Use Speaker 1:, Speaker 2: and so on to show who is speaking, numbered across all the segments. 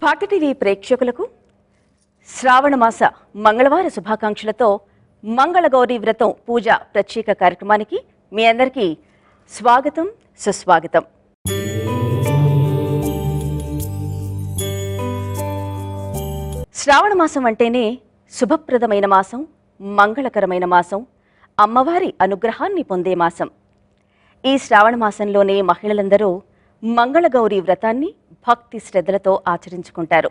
Speaker 1: భక్తి టీవీ ప్రేక్షకులకు శ్రావణ మాస మంగళవార శుభాకాంక్షలతో మంగళగౌరీ వ్రతం పూజ ప్రత్యేక కార్యక్రమానికి మీ అందరికీ స్వాగతం సుస్వాగతం. శ్రావణ మాసం అంటేనే శుభప్రదమైన మాసం, మంగళకరమైన మాసం, అమ్మవారి అనుగ్రహాన్ని పొందే మాసం. ఈ శ్రావణ మాసంలోనే మహిళలందరూ మంగళగౌరీ వ్రతాన్ని భక్తి శ్రద్ధలతో ఆచరించుకుంటారు.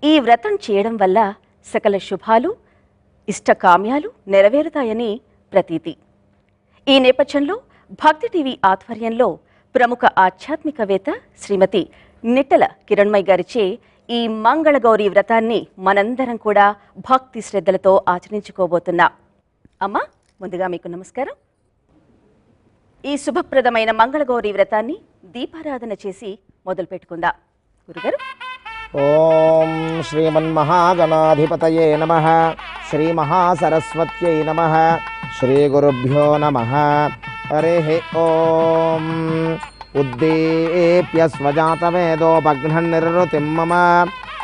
Speaker 1: ఈ వ్రతం చేయడం వల్ల సకల శుభాలు, ఇష్టకామ్యాలు నెరవేరుతాయని ప్రతీతి. ఈ నేపథ్యంలో భక్తి టీవీ ఆధ్వర్యంలో ప్రముఖ ఆధ్యాత్మికవేత్త శ్రీమతి నిట్టల కిరణ్మయి గారిచే ఈ మంగళగౌరీ వ్రతాన్ని మనందరం కూడా భక్తి శ్రద్ధలతో ఆచరించుకోబోతున్నాం. అమ్మ, ముందుగా మీకు నమస్కారం. ఈ శుభప్రదమైన మంగళగౌరీ వ్రతాన్ని దీపారాధన చేసి మొదలు పెట్టుకుందాం. గురుగారు.
Speaker 2: ఓం శ్రీమన్మహాగణాధిపతయే నమః. శ్రీ మహాసరస్వత్యై నమః. శ్రీ గురుభ్యో నమః. హరిః ఓం. ఉద్దీప్య స్వజాతవేదోపఘ్నన్ నిర్వృతిం మమ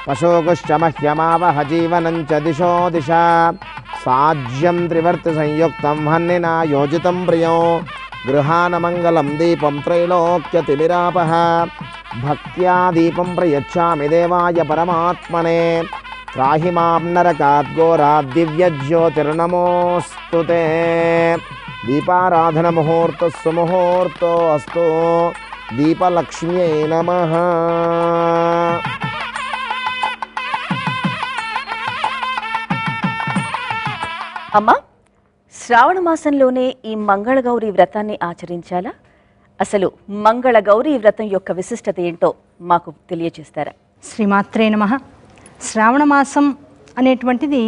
Speaker 2: పశోగుశ్చ మహ్యమావహ జీవనం చ దిశో దిశ సాజ్యం త్రివర్తి సంయుక్తం హన్నినా యోజితం ప్రియం గృహానమంగళం దీపం త్రైలోక్యతిమిరాపః భక్త్యా దీపం ప్రయచ్ఛామి దేవాయ పరమాత్మనే త్రాహి మాం నరకాత్ ఘోరాత్ దివ్యజ్యోతిర్నమోऽస్తు తే. దీపారాధన ముహూర్త సుముహూర్తో అస్తు. దీపలక్ష్మ్యై నమః.
Speaker 1: అమ్మా, శ్రావణ మాసంలోనే ఈ మంగళగౌరీ వ్రతాన్ని ఆచరించాలా? అసలు మంగళగౌరీ వ్రతం యొక్క విశిష్టత ఏంటో మాకు తెలియజేస్తారా?
Speaker 3: శ్రీమాత్రే నమః. శ్రావణ మాసం అనేటువంటిది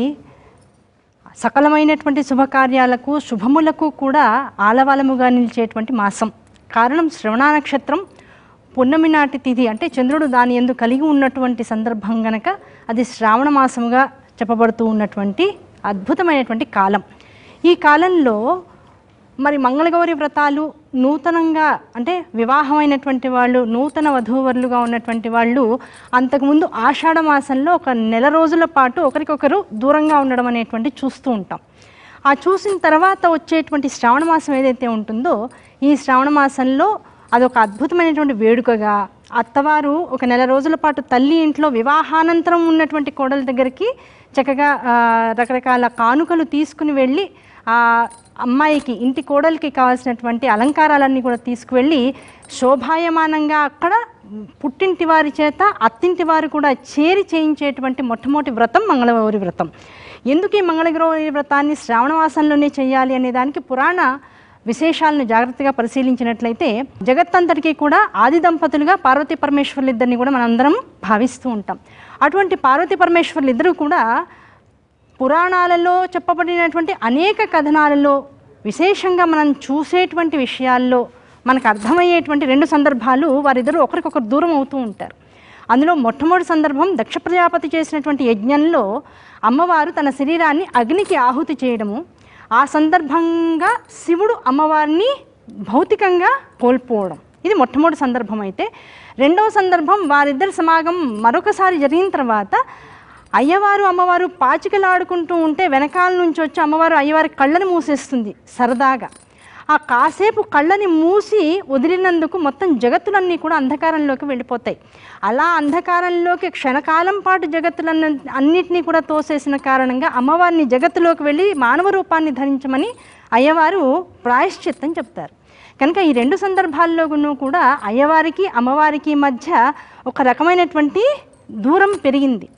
Speaker 3: సకలమైనటువంటి శుభకార్యాలకు శుభములకు కూడా ఆలవాలముగా నిలిచేటువంటి మాసం. కారణం శ్రవణ నక్షత్రం పున్నమి నాటి తిథి, అంటే చంద్రుడు దాని యందు కలిగి ఉన్నటువంటి సందర్భం గనక అది శ్రావణ మాసముగా చెప్పబడుతూ ఉన్నటువంటి అద్భుతమైనటువంటి కాలం. ఈ కాలంలో మరి మంగళగౌరి వ్రతాలు నూతనంగా, అంటే వివాహమైనటువంటి వాళ్ళు, నూతన వధూవరులుగా ఉన్నటువంటి వాళ్ళు అంతకుముందు ఆషాఢ మాసంలో ఒక నెల రోజుల పాటు ఒకరికొకరు దూరంగా ఉండడం అనేటువంటి చూస్తూ ఉంటాం. ఆ చూసిన తర్వాత వచ్చేటువంటి శ్రావణ మాసం ఏదైతే ఉంటుందో, ఈ శ్రావణ మాసంలో అదొక అద్భుతమైనటువంటి వేడుకగా అత్తవారు ఒక నెల రోజుల పాటు తల్లి ఇంట్లో వివాహానంతరం ఉన్నటువంటి కోడల దగ్గరికి చక్కగా రకరకాల కానుకలు తీసుకుని వెళ్ళి ఆ అమ్మాయికి, ఇంటి కోడలికి కావాల్సినటువంటి అలంకారాలన్నీ కూడా తీసుకువెళ్ళి శోభాయమానంగా అక్కడ పుట్టింటి వారి చేత అత్తింటి వారు కూడా చేరి చేయించేటువంటి మొట్టమొదటి వ్రతం మంగళగౌరి వ్రతం. ఎందుకు ఈ మంగళగౌరి వ్రతాన్ని శ్రావణ మాసంలోనే చేయాలి అనే దానికి పురాణ విశేషాలను జాగ్రత్తగా పరిశీలించినట్లయితే జగత్తంతటికీ కూడా ఆది దంపతులుగా పార్వతీ పరమేశ్వర్లు ఇద్దరిని కూడా మనందరం భావిస్తూ ఉంటాం. అటువంటి పార్వతీ పరమేశ్వర్లు ఇద్దరు కూడా పురాణాలలో చెప్పబడినటువంటి అనేక కథనాలలో విశేషంగా మనం చూసేటువంటి విషయాల్లో మనకు అర్థమయ్యేటువంటి రెండు సందర్భాలు వారిద్దరూ ఒకరికొకరు దూరం అవుతూ ఉంటారు. అందులో మొట్టమొదటి సందర్భం దక్ష ప్రజాపతి చేసినటువంటి యజ్ఞంలో అమ్మవారు తన శరీరాన్ని అగ్నికి ఆహుతి చేయడము, ఆ సందర్భంగా శివుడు అమ్మవారిని భౌతికంగా కోల్పోవడం, ఇది మొట్టమొదటి సందర్భం. అయితే రెండవ సందర్భం వారిద్దరి సమాగం మరొకసారి జరిగిన తర్వాత అయ్యవారు అమ్మవారు పాచికలాడుకుంటూ ఉంటే వెనకాల నుంచి వచ్చి అమ్మవారు అయ్యవారి కళ్ళని మూసేస్తుంది సరదాగా. ఆ కాసేపు కళ్ళని మూసి వదిలినందుకు మొత్తం జగత్తులన్నీ కూడా అంధకారంలోకి వెళ్ళిపోతాయి. అలా అంధకారంలోకి క్షణకాలం పాటు అన్నిటినీ కూడా తోసేసిన కారణంగా అమ్మవారిని జగత్తులోకి వెళ్ళి మానవ రూపాన్ని ధరించమని అయ్యవారు ప్రాయశ్చిత్తం చెప్తారు. కనుక ఈ రెండు సందర్భాల్లోనూ కూడా అయ్యవారికి అమ్మవారికి మధ్య ఒక రకమైనటువంటి దూరం పెరిగింది.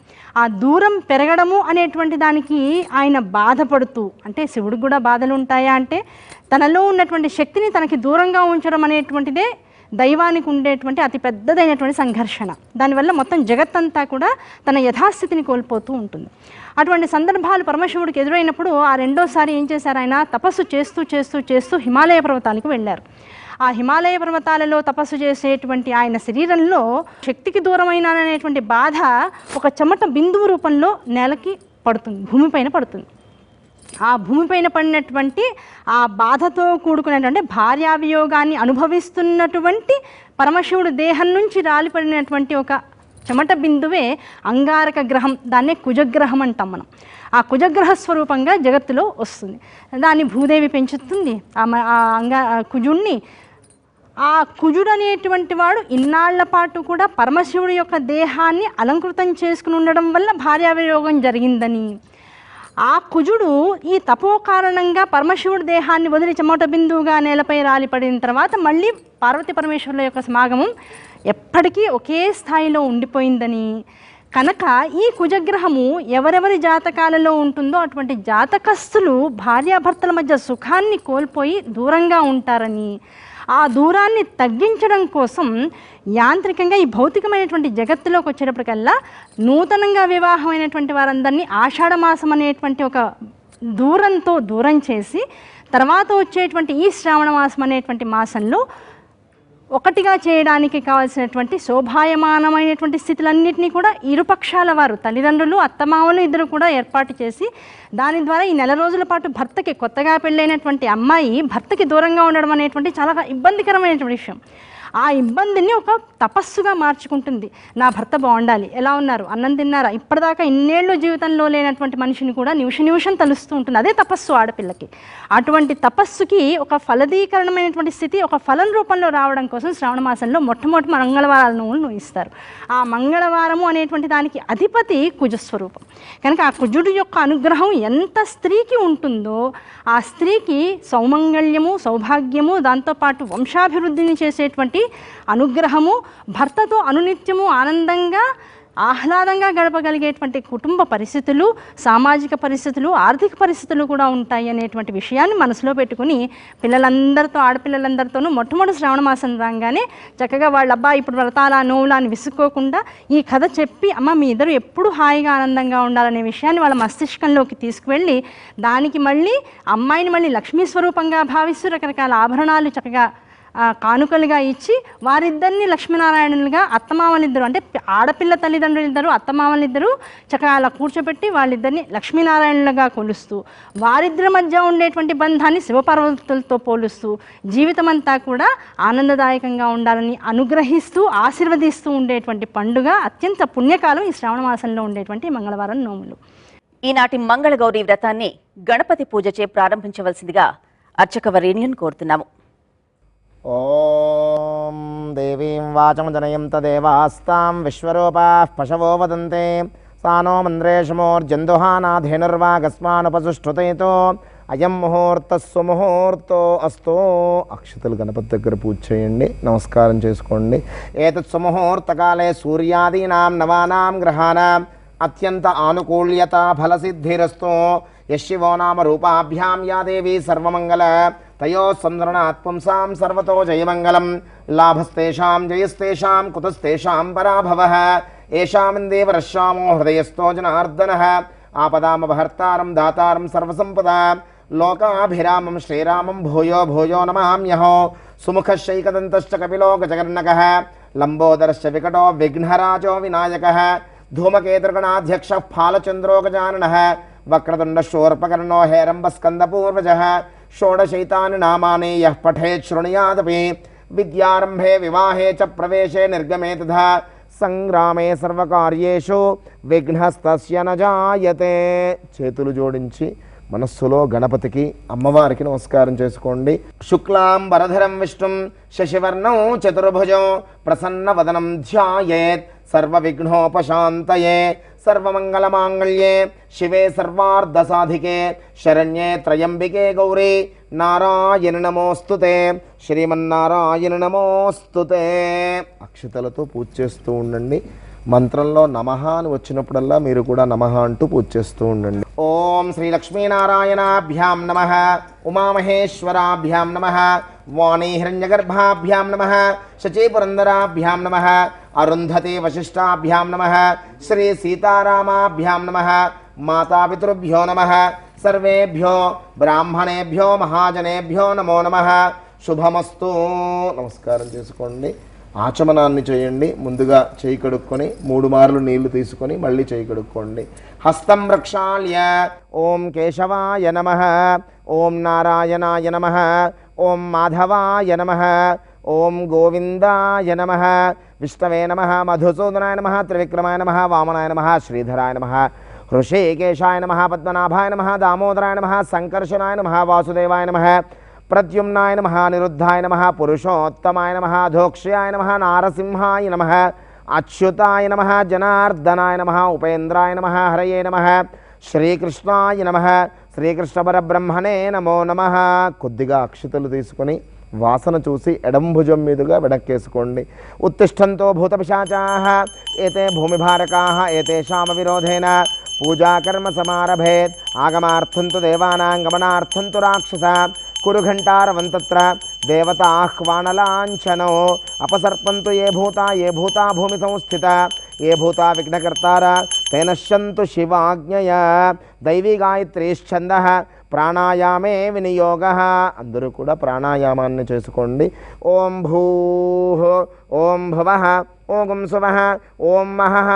Speaker 3: ఆ దూరం పెరగడము అనేటువంటి దానికి ఆయన బాధపడుతూ, అంటే శివుడికి కూడా బాధలు ఉంటాయా అంటే తనలో ఉన్నటువంటి శక్తిని తనకి దూరంగా ఉంచడం అనేటువంటిదే దైవానికి ఉండేటువంటి అతి పెద్దదైనటువంటి సంఘర్షణ. దానివల్ల మొత్తం జగత్తంతా కూడా తన యథాస్థితిని కోల్పోతూ ఉంటుంది. అటువంటి సందర్భాలు పరమశివుడికి ఎదురైనప్పుడు ఆ రెండోసారి ఏం చేశారు, ఆయన తపస్సు చేస్తూ చేస్తూ చేస్తూ హిమాలయ పర్వతానికి వెళ్ళారు. ఆ హిమాలయ పర్వతాలలో తపస్సు చేసేటువంటి ఆయన శరీరంలో శక్తికి దూరమైన అనేటువంటి బాధ ఒక చెమట బిందువు రూపంలో నేలకి పడుతుంది, భూమిపైన పడుతుంది. ఆ భూమిపైన పడినటువంటి ఆ బాధతో కూడుకున్నటువంటి భార్యావియోగాన్ని అనుభవిస్తున్నటువంటి పరమశివుడు దేహం నుంచి రాలిపడినటువంటి ఒక చెమట బిందువే అంగారక గ్రహం, దాన్నే కుజగ్రహం అంటాం మనం. ఆ కుజగ్రహ స్వరూపంగా జగత్తులో వస్తుంది. దాన్ని భూదేవి పెంచుతుంది ఆ కుజుణ్ణి. ఆ కుజుడు అనేటువంటి వాడు ఇన్నాళ్ల పాటు కూడా పరమశివుడి యొక్క దేహాన్ని అలంకృతం చేసుకుని ఉండడం వల్ల భార్యావియోగం జరిగిందని, ఆ కుజుడు ఈ తపో కారణంగా పరమశివుడి దేహాన్ని వదిలి చెమట బిందువుగా నేలపై రాలిపడిన తర్వాత మళ్ళీ పార్వతీ పరమేశ్వరుల యొక్క సమాగమం ఎప్పటికీ ఒకే స్థాయిలో ఉండిపోయిందని, కనుక ఈ కుజగ్రహము ఎవరెవరి జాతకాలలో ఉంటుందో అటువంటి జాతకస్తులు భార్యాభర్తల మధ్య సుఖాన్ని కోల్పోయి దూరంగా ఉంటారని, ఆ దూరాన్ని తగ్గించడం కోసం యాంత్రికంగా ఈ భౌతికమైనటువంటి జగత్తులోకి వచ్చేటప్పటికల్లా నూతనంగా వివాహమైనటువంటి వారందరినీ ఆషాఢమాసం అనేటువంటి ఒక దూరంతో దూరం చేసి తర్వాత వచ్చేటువంటి ఈ శ్రావణ మాసం అనేటువంటి మాసంలో ఒకటిగా చేయడానికి కావాల్సినటువంటి శోభాయమానమైనటువంటి స్థితులన్నింటినీ కూడా ఇరుపక్షాల వారు తల్లిదండ్రులు అత్తమామలు ఇద్దరు కూడా ఏర్పాటు చేసి దాని ద్వారా ఈ నెల రోజుల పాటు భర్తకి కొత్తగా పెళ్ళైనటువంటి అమ్మాయి భర్తకి దూరంగా ఉండడం అనేటువంటి చాలా ఇబ్బందికరమైనటువంటి విషయం. ఆ ఇబ్బందిని ఒక తపస్సుగా మార్చుకుంటుంది. నా భర్త బాగుండాలి, ఎలా ఉన్నారు, అన్నం తిన్నారా, ఇప్పటిదాకా ఇన్నేళ్ళు జీవితంలో లేనటువంటి మనిషిని కూడా నిమిషం తలుస్తూ ఉంటుంది. అదే తపస్సు ఆడపిల్లకి. అటువంటి తపస్సుకి ఒక ఫలదీకరణమైనటువంటి స్థితి ఒక ఫలం రూపంలో రావడం కోసం శ్రావణ మాసంలో మొట్టమొదటి మంగళవారాల నోములను ఇస్తారు. ఆ మంగళవారము అనేటువంటి దానికి అధిపతి కుజస్వరూపం కనుక ఆ కుజుడు యొక్క అనుగ్రహం ఎంత స్త్రీకి ఉంటుందో ఆ స్త్రీకి సౌమంగళ్యము, సౌభాగ్యము, దాంతోపాటు వంశాభివృద్ధిని చేసేటువంటి అనుగ్రహము, భర్తతో అనునిత్యము ఆనందంగా ఆహ్లాదంగా గడపగలిగేటువంటి కుటుంబ పరిస్థితులు, సామాజిక పరిస్థితులు, ఆర్థిక పరిస్థితులు కూడా ఉంటాయి అనేటువంటి విషయాన్ని మనసులో పెట్టుకుని పిల్లలందరితో ఆడపిల్లలందరితోనూ మొట్టమొదటి శ్రావణ మాసం రాగానే చక్కగా వాళ్ళ అబ్బాయి ఇప్పుడు వ్రతాల నోవులా అని విసుక్కోకుండా ఈ కథ చెప్పి అమ్మ మీ ఇద్దరు ఎప్పుడు హాయిగా ఆనందంగా ఉండాలనే విషయాన్ని వాళ్ళ మస్తిష్కంలోకి తీసుకువెళ్ళి దానికి మళ్ళీ అమ్మాయిని మళ్ళీ లక్ష్మీ స్వరూపంగా భావిస్తూ రకరకాల ఆభరణాలు చక్కగా కానుకలుగా ఇచ్చి వారిద్దరిని లక్ష్మీనారాయణులుగా అత్తమామలిద్దరు అంటే ఆడపిల్ల తల్లిదండ్రులిద్దరు అత్తమామలిద్దరూ చక్కగా అలా కూర్చోబెట్టి వాళ్ళిద్దరిని లక్ష్మీనారాయణులుగా కొలుస్తూ వారిద్దరి మధ్య ఉండేటువంటి బంధాన్ని శివపార్వతులతో పోలుస్తూ జీవితం అంతా కూడా ఆనందదాయకంగా ఉండాలని అనుగ్రహిస్తూ ఆశీర్వదిస్తూ ఉండేటువంటి పండుగ అత్యంత పుణ్యకాలం ఈ శ్రావణ మాసంలో ఉండేటువంటి మంగళవారం నోములు.
Speaker 1: ఈనాటి మంగళగౌరి వ్రతాన్ని గణపతి పూజచే ప్రారంభించవలసిందిగా అర్చకవరేణ్యుని కోరుతున్నాము.
Speaker 2: ఓం దేవీం వాచం జనయంత దేవాస్తాం విశ్వరూపాః పశవో వదంతే సానో మంద్రేషమోర్జందుహానాధేనుర్వాగస్మానుపసుష్ఠుతేతో అయం ముహూర్త సుముహూర్తో అస్తో. అక్షతలు గణపతి దగ్గర పూజ చేయండి, నమస్కారం చేసుకోండి. ఏతత్ సుముహూర్తకాలే సూర్యాదీనాం నవానాం గ్రహాణాం అత్యంత ఆనుకూల్యత ఫలసిద్ధిరస్తు. యశివో నామ రూపాభ్యాం యా దేవీ సర్వమంగళ తయో సంద్రణాత్ పుంసాం సర్వతో జయమంగళం. లాభస్తేషాం జయస్తేషాం కుతస్తేషాం పరాభవః. ఏషామిందేవ రశ్యామో హృదయస్థో జనార్దనః. ఆపదామపహర్తారం దాతారం సర్వసంపదా లోకాభిరామం శ్రీరామం భూయో భూయో నమామ్యహో. సుముఖశ్చైకదంతశ్చ కపిలో గజకర్ణకః లంబోదరశ్చ వికటో విఘ్నరాజో వినాయకः. ధూమకేతుర్గణాధ్యక్షः ఫాలచంద్రో గజాననः. వక్రతుండ శూర్పకర్ణో హేరంబస్కందపూర్వజः. షోడశైతాని నామాని యః పఠేత్ శృణుయాదపి. విద్యారంభే వివాహే చ ప్రవేశే నిర్గమే తథా సంగ్రామే సర్వకార్యేషు విఘ్నస్తస్య న జాయతే. చేతులు జోడించి మనస్సులో గణపతికి అమ్మవారికి నమస్కారం చేసుకోండి. శుక్లాం వరధరం విష్ణుం శశివర్ణం చతుర్భుజం ప్రసన్నవదనం ధ్యాయేత్ సర్వవిఘ్నోపశాంతయే. సర్వమంగళమాంగళ్యే శివే సర్వార్ధసాధికే శరణ్యే త్రయంబికే గౌరీ నారాయణ నమోస్తుతే. శ్రీమన్నారాయణ నమోస్తుతే. అక్షతలతో పూజ చేస్తూ ఉండండి. మంత్రంలో నమః అని వచ్చినప్పుడల్లా మీరు కూడా నమః అంటూ పూజ చేస్తూ ఉండండి. ఓం శ్రీ లక్ష్మీనారాయణాభ్యాం నమః. ఉమామహేశ్వరాభ్యాం నమః. వాణీ హిరణ్యగర్భాభ్యాం నమః. శచీపురందరాభ్యాం నమః. అరుంధతి వశిష్టాభ్యాం నమః. శ్రీ సీతారామాభ్యాం నమః. మాతాపితృభ్యో నమః. సర్వేభ్యో బ్రాహ్మణేభ్యో మహాజనేభ్యో నమో నమః. శుభమస్తు. నమస్కారం చేసుకోండి. ఆచమనాన్ని చేయండి. ముందుగా చేయి కడుక్కొని 3 మార్లు నీళ్లు తీసుకొని మళ్ళీ చేయి కడుక్కోండి. హస్తం రక్షాళ్య. ఓం కేశవాయ నమః. ఓం నారాయణాయ నమః. ఓం మాధవాయ నమః. ఓం గోవిందాయ నమః విష్ణవే నమః మధుసూదనాయ నమః త్రివిక్రమాయ నమః వామనాయ నమః శ్రీధరాయ నమః హృషికేశాయ నమః పద్మనాభాయ నమః దామోదరాయ నమః సంకర్షణాయ నమః వాసుదేవాయ నమః ప్రద్యుమ్నాయ నమః నిరుద్ధాయ నమః పురుషోత్తమాయ నమః ధోక్ష్యాయ నమః నారసింహాయ నమః అచ్యుతాయ నమః జనార్దనాయ నమః ఉపేంద్రాయ నమః హరయే నమః శ్రీకృష్ణాయ నమః శ్రీకృష్ణ పరబ్రహ్మణే నమో నమః. కొద్దిగా అక్షతలు తీసుకొని వాసన చూసి ఎడం భుజం మీదుగా వెనక్కేసుకోండి. ఉత్తిష్టంతో భూతపిశాచాః ఏతే భూమిభారకాః ఏతేషామ విరోధేన పూజాకర్మ సమారభేత్ ఆగమార్థం తు దేవానాం గమనార్థం తు రాక్షస కురు ఘంటారవంతత్ర దేవతాహ్వానలాంఛనో అపసర్పంతు ఏ భూతా భూమి సంస్థిత ఏ భూతా విఘ్నకర్తార తే నశ్యంతు శివాజ్ఞయా దైవీ గాయత్రీశ్ఛందః ప్రాణాయామే వినియోగః. అందరూ కూడా ప్రాణాయామాన్ని చేసుకోండి. ఓం భూః ఓం భువః ఓం సువః ఓం మహః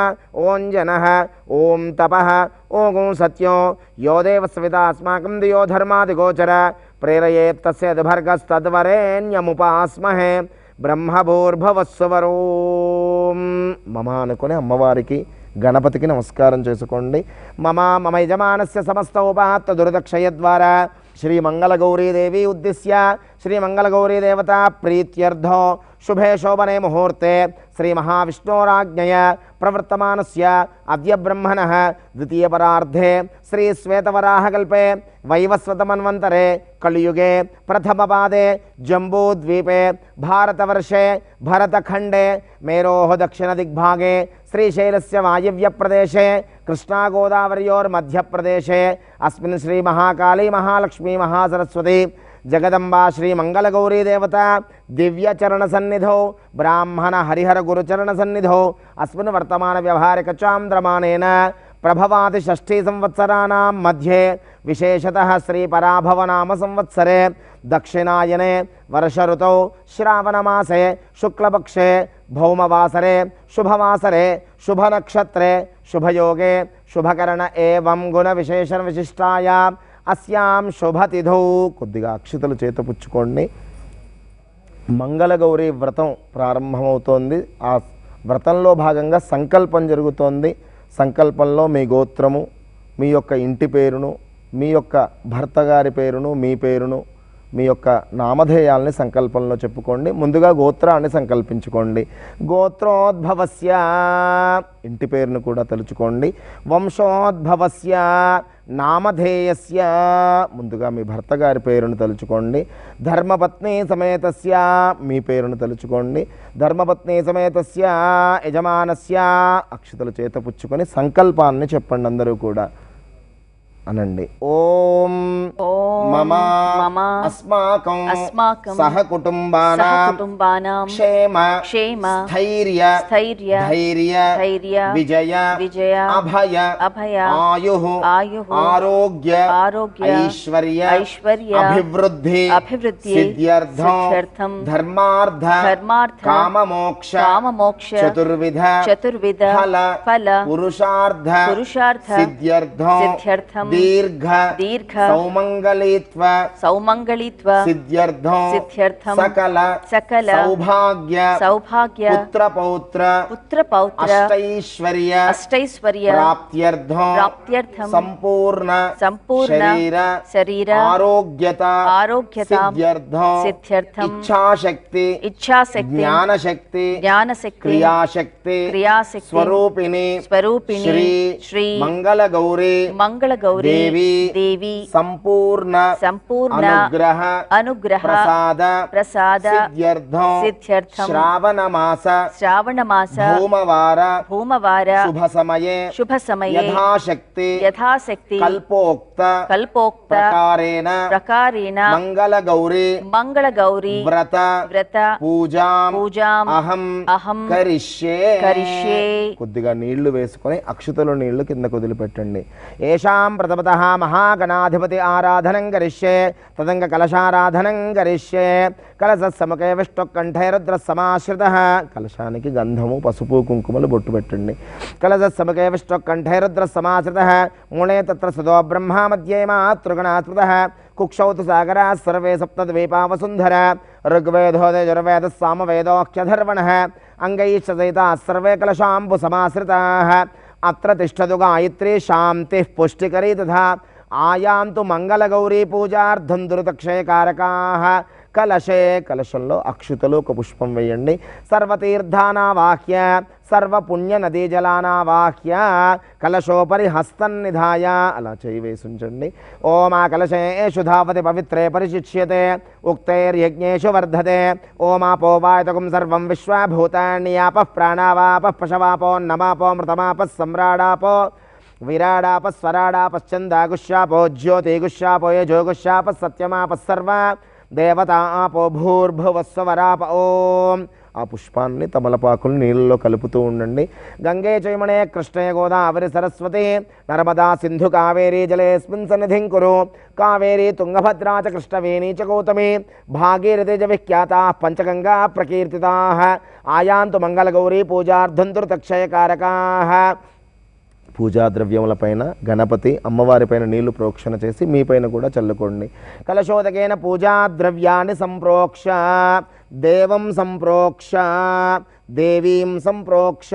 Speaker 2: ఓం జనః ఓం తపః ఓం సత్యో యో దేవస్విత అస్మాకం దియో ధర్మాదిగోచర ప్రేరయేత్ తస్య భర్గస్తద్వరేణ్యముపాస్మహే బ్రహ్మభూర్భవస్సువరోం. మమ అనుకుని అమ్మవారికి గణపతికి నమస్కారం చేసుకోండి. మమ యజమానస్య సమస్తోపాత్త దురదక్షయ ద్వారా శ్రీ మంగళగౌరీదేవి ఉద్దిశ్య శ్రీ మంగళగౌరీదేవత ప్రీత్యర్థో శుభే శోభనే ముహూర్తే శ్రీ మహావిష్ణోరాజ్ఞయ ప్రవర్తమానస్య అద్య బ్రహ్మణః ద్వితీయపరార్ధే శ్రీ శ్వేతవరాహకల్పే వైవస్వతమన్వంతరే కలియుగే ప్రథమపాదే జంబూద్వీపే భారతవర్షే భరతఖండే మేరోః దక్షిణదిగ్భాగే శ్రీశైలస్య వాయవ్యప్రదేశే కృష్ణాగోదావర్యోర్మధ్యప్రదేశే అస్మిన్ శ్రీ మహాకాళీ మహాలక్ష్మీ మహాసరస్వతి జగదంబా శ్రీ మంగళగౌరీదేవత దివ్యచరణ సన్నిధౌ బ్రాహ్మణ హరిహర గురుచరణ సన్నిధౌ అస్మిన్ వర్తమాన వ్యవహారిక చాంద్రమానేన ప్రభవాతి షష్ఠీ సంవత్సరాణం మధ్యే విశేషతః శ్రీ పరాభవనామ సంవత్సరే దక్షిణాయనే వర్ష ఋతౌ శ్రావణమాసే శుక్లపక్షే భౌమవాసరే శుభవాసరే శుభనక్షత్రే శుభయోగే శుభకరణ ఏవం గుణ విశేషణ విశిష్టాయా అస్యాం శుభతిథౌ. కొద్దిగా అక్షతలు చేతపుచ్చుకోండి. మంగళగౌరి వ్రతం ప్రారంభమవుతోంది. ఆ వ్రతంలో భాగంగా సంకల్పం జరుగుతోంది. సంకల్పంలో మీ గోత్రము, మీ యొక్క ఇంటి పేరును, మీ యొక్క భర్త గారి పేరును, మీ పేరును, మీ యొక్క నామధేయాల్ని సంకల్పంలో చెప్పుకోండి. ముందుగా గోత్రాన్ని సంకల్పించుకోండి. గోత్రోద్భవస్య ఇంటి పేరును కూడా తలుచుకోండి. వంశోద్భవస్య నామధేయస్య ముందుగా మీ భర్త గారి పేరును తలుచుకోండి. ధర్మపత్ని సమేతస్య మీ పేరును తలుచుకోండి. ధర్మపత్ని సమేతస్య యజమానస్య అక్షతలు చేతపుచ్చుకొని సంకల్పాన్ని చెప్పండి. అందరూ కూడా అనండి. ఓం మమ అస్మాకం సహకుటుంబానాం క్షేమ స్థైర్య ధైర్య విజయ అభయ ఆయుః ఆరోగ్య ఐశ్వర్య అభివృద్ధి సిద్ధ్యర్థం ధర్మార్థ కామమోక్ష చతుర్విధ ఫల పురుషార్థ సిద్ధ్యర్థం దీర్ఘ సౌమంగళీత్వ సిద్ధ్యర్థం సకల సౌభాగ్య పుత్రపౌత్ర అష్టైశ్వర్య ప్రాప్త్యర్థం సంపూర్ణ శరీర ఆరోగ్యత సిద్ధ్యర్థం ఇచ్ఛాశక్తి జ్ఞానశక్తి క్రియాశక్తి స్వరూపిణి శ్రీ మంగళగౌరీ దేవి సంపూర్ణ అనుగ్రహ ప్రసాద సిద్ధ్యర్థం శ్రావణమాస భూమవార శుభ సమయే యథాశక్తి కల్పోక్త ప్రకారేణ మంగళగౌరీ వ్రత పూజాం అహం కరిష్యే. కొద్దిగా నీళ్లు వేసుకొని అక్షతలు నీళ్లు కింద వదిలిపెట్టండి. ఏషాం ప్రథమతః మహాగణాధిపతి ఆరాధనం కరిష్యే తదంగ కలశారాధనం కరిష్యే. కలశసముఖే విష్ణుకంఠే రుద్ర సమాశ్రితః కలశానికి గంధము పసుపు కుంకుమలు బొట్టు పెట్టండి. కలశసముఖే విష్ణుకంఠే రుద్ర సమాశ్రితః మూలే తత్ర సదో బ్రహ్మ మధ్యే మాతృగణాస్మృతః కుక్షౌ తు సాగరా సర్వే సప్తద్వీపా వసుంధర ఋగ్వేదో యజుర్వేదः సామవేదోऽఖ్యధర్వణः అంగైశ్చ సహితాः సర్వే కలశాంబుసమాశ్రితాः అత్ర తిష్టతు గాయత్రీ శాంతిః పుష్టికరీ తథా ఆయాంతు మంగళగౌరీ పూజార్థం దురితక్షయకారకాः కలశే కలశంలో అక్షుతలు ఒక పుష్పం వేయండి సర్వతీర్థానావాహ్య సర్వపుణ్య నదీ జలానావాహ్య కలశోపరి హస్తన్నిధాయ అలా చేయి వేసి ఉంచండి ఓం ఆ కలశేషు ధావతి పవిత్రే పరిశిష్యతే ఉక్తైర్యజ్ఞేషు వర్ధతే ఓమాపో వాయుతకం సర్వం విశ్వభూతాన్యాపః ప్రాణావాపః పశవాపోన్నమాపో మృతమాపः సమ్రాడాపో విరాడాపः స్వరాడాపశ్చందాగుష్యాపో జ్యోతిగుష్యాపో యజోగుష్యాపः సత్యమాపः సర్వ దేవతా ఆపో భూర్భువస్వరాప ఓం ఆ పుష్పాన్ని తమలపాకులు నీళ్ళలో కలుపుతూ ఉండండి గంగే చైమణే కృష్ణే గోదావరి సరస్వతి నర్మదా సింధు కావేరీ జలేస్మిన్ సన్నిధిం కురు కావేరీ తుంగభద్రా చ కృష్ణవేణీ చ గౌతమి భాగీరథి చ విఖ్యాతాః పంచగంగా ప్రకీర్తితాః ఆయాంతు మంగళగౌరీ పూజార్థం దురితక్షయకారకాః పూజా ద్రవ్యములపైన గణపతి అమ్మవారిపైన నీళ్లు ప్రోక్షణ చేసి మీపైన కూడా చల్లుకోండి కలశోదకేన పూజా ద్రవ్యాన్ని సంప్రోక్ష దేవం సంప్రోక్ష దేవీం సంప్రోక్ష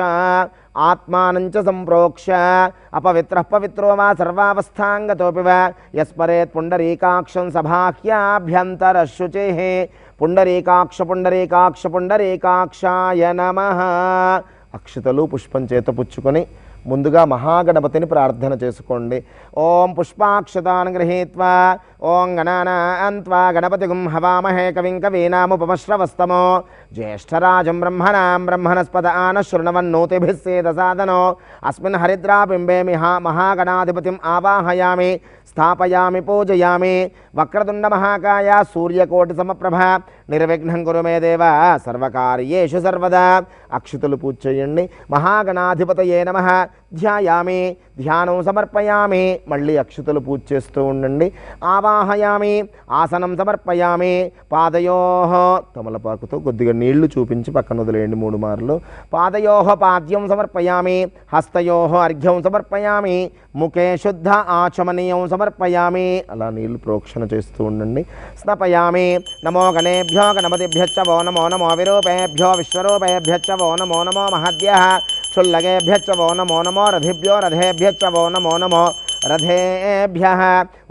Speaker 2: ఆత్మానంచ సంప్రోక్ష అపవిత్రః పవిత్రో వా సర్వావస్థాంగతోపి వా యస్మరేత్ పుండరీకాక్షం సభాఖ్యాభ్యంతరశుచిః పుండరీకాక్ష పుండరీకాక్ష పుండరీకాక్షాయ నమః అక్షతలు పుష్పం చేత పుచ్చుకొని ముందుగా మహాగణపతిని ప్రార్థన చేసుకోండి ఓం పుష్పాక్షతాన్ గృహీత్వా ఓం గణానాన్త్వా గణపతిగుం హవామహే కవిం కవీనాముపమశ్రవస్తమో జ్యేష్ఠరాజం బ్రహ్మణస్పద ఆన శృణవన్నోతిభిः సేదసాదనో అస్మిన్ హరిద్రాబింబే మహాగణాధిపతిం ఆవాహయామి స్థాపయామి పూజయామి వక్రతుండ మహాకాయ సూర్యకోటి సమప్రభ నిర్విఘ్నం కురు మే దేవ సర్వకార్యేషు సర్వదా అక్షితులు పూజ చేయండి మహాగణాధిపతయే నమః ధ్యాయామి ధ్యానం సమర్పయామి మళ్ళీ అక్షితులు పూజ చేస్తూ ఉండండి ఆవాహయామి ఆసనం సమర్పయామి పాదయోః తమలపాకుతో కొద్దిగా నీళ్లు చూపించి పక్కన వదిలేయండి 3 మార్లు పాదయోః పాద్యం సమర్పయామి హస్తయోః అర్ఘ్యం సమర్పయామి ముఖే శుద్ధ ఆచమనీయం సమర్పయామి అలా నీళ్లు ప్రోక్షణ చేస్తూ ఉండండి స్నపయామి నమో గణేభ్యో గణపతిభ్యశ్చ వో నమో నమో విరూపేభ్యో విశ్వరూపేభ్యశ్చ వో నమో నమో మహద్భ్యః క్షుల్లగేభ్యశ్చ వో నమో నమో రథిభ్యో రథేభ్యశ్చ వో నమో నమో రథేభ్యః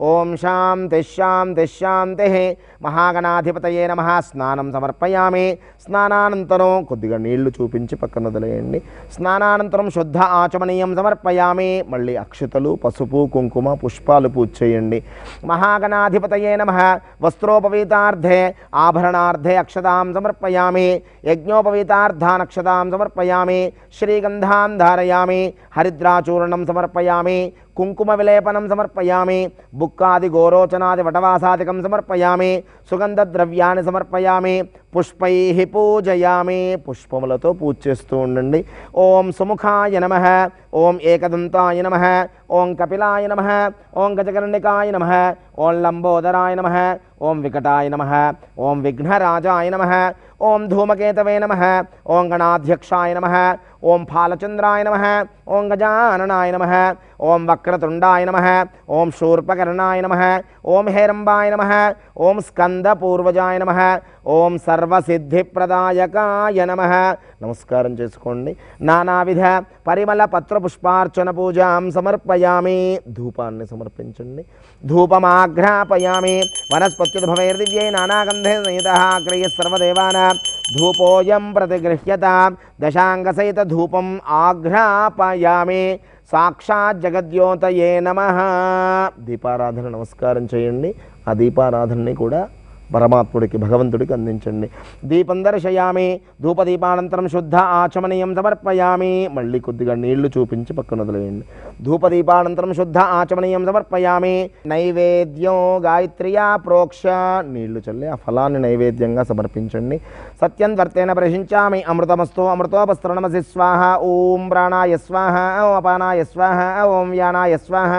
Speaker 2: ఓం శాంతి శాంతి శాంతిః మహాగణాధిపతయే నమః స్నానం సమర్పయామి స్నానానంతరం కొద్దిగా నీళ్లు చూపించి పక్కన వదిలేయండి స్నానానంతరం శుద్ధ ఆచమనీయం సమర్పయామి మళ్ళీ అక్షతలు పసుపు కుంకుమ పుష్పాలు పూజ చేయండి మహాగణాధిపతయే నమః వస్త్రోపవీతార్థే ఆభరణార్థే అక్షతాం సమర్పయామి యజ్ఞోపవీతార్థాన్ అక్షతాం సమర్పయామి శ్రీగంధాన్ ధారయామి హరిద్రాచూర్ణం సమర్పయామి కుంకుమ విలేపనం సమర్పయామి బుక్కాది గోరోచనాది వటవాసాదికం సమర్పయామి సుగంధద్రవ్యాన్ని సమర్పయామి పుష్పైః పూజయామి పుష్పములతో పూజ చేస్తూ ఉండండి ఓం సుముఖాయ నమః ఓం ఏకదంతాయ నమః ఓం కపిలాయ నమః ఓం గజకర్ణికాయ నమః ఓం లంబోదరాయ నమః ఓం వికటాయ నమః ఓం విఘ్నరాజాయ నమః ఓం ధూమకేతవే నమః ఓం గణాధ్యక్షాయ నమః ఓం ఫాలచంద్రాయ నమః ఓం గజాననాయ నమః ఓం వక్రతుండాయ నమః ఓం శూర్పకర్ణాయ నమః ఓం హేరంబాయ నమః ఓం స్కందపూర్వజాయ నమః ఓం సర్వసిద్ధిప్రదాయకాయ నమః నమస్కారం చేసుకోండి నానావిధ పరిమళ పత్ర పుష్పార్చన పూజాం సమర్పయామి ధూపాన్ని సమర్పించండి ధూపమాఘ్రాపయామి వనస్పత్యుద్భవైర్దివ్యై నానాగంధే సంయుతః అగ్రయః సర్వదేవానాం ధూపోయం ప్రతిగృహ్యత దశాంగసహిత ధూపం ఆఘ్రాపయామి సాక్షాత్ జగద్యోతయే నమః దీపారాధన నమస్కారం చేయండి ఆ దీపారాధనని కూడా పరమాత్ముడికి భగవంతుడికి అందించండి దీపం దర్శయామి ధూపదీపానంతరం శుద్ధ ఆచమనీయం సమర్పయామి మళ్ళీ కొద్దిగా నీళ్లు చూపించి పక్కన వదిలేయండి ధూపదీపానంతరం శుద్ధ ఆచమనీయం సమర్పయామి నైవేద్యం గాయత్ర్యా ప్రోక్ష నీళ్లు చల్లి ఆ ఫలాన్ని నైవేద్యంగా సమర్పించండి సత్యం వర్తేన ప్రశించామి అమృతమస్తు అమృతోపస్త్రణమసి స్వాహ ఓం ప్రాణాయ స్వాహ ఓం అపానాయ స్వాహ ఓం వ్యానాయ స్వాహ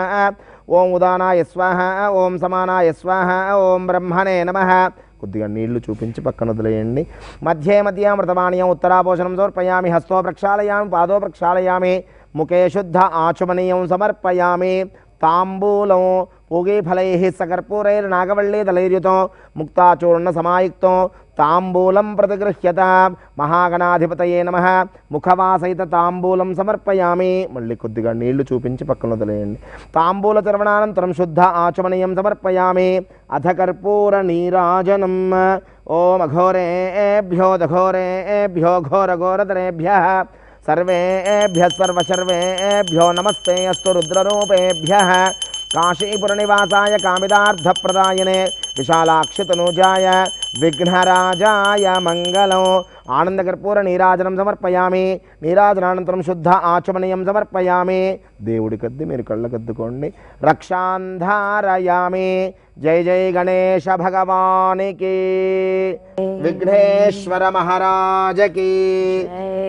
Speaker 2: ఓం ఉదానాయ స్వాహ ఓం సమానాయ స్వాహ ఓం బ్రహ్మణే నమః కొద్దిగా నీళ్లు చూపించి పక్కన వదిలేయండి మధ్యే మధ్య అమృతపానీయం ఉత్తరాపోషణం సమర్పయామి హస్తో ప్రక్షాళయామి పాదో ప్రక్షాళయామి ముఖే శుద్ధ ఆచమనీయం సమర్పయామి తాంబూలం పూగీఫలైః సకర్పూరైర్నాగవల్లీదళైర్యుతో ముక్తాచూర్ణ సమాయుక్తం తాంబూలం ప్రతిగృహ్యత. మహాగణాధిపతయే నమః. ముఖవాసయిత తాంబూలం సమర్పయామి. మళ్ళీ కొద్దిగా నీళ్లు చూపించి పక్కన వదిలేయండి. తాంబూల చర్వణానంతరం శుద్ధ ఆచమనీయం సమర్పయామి. అథ కర్పూర నీరాజనం. ఓం అఘోరేభ్యో దఘోరేభ్యో ఘోరఘోరతరేభ్యః సర్వేభ్యః సర్వశర్వేభ్యో నమస్తే అస్తు రుద్రరూపేభ్యః. కాశీపురనివాసాయ కామిదార్థప్రదాయనే విశాలాక్షితనూజాయ విఘ్నరాజాయ మంగళం. ఆనందకర్పూర నీరాజనం సమర్పయామి. నీరాజనానంతరం శుద్ధ ఆచమనీయం సమర్పయామి. దేవుడి కద్ది మీరు కళ్ళకద్దుకోండి. రక్షాంధారయామి. జై జై గణేశ భగవానికి. విఘ్నేశ్వర మహారాజకి.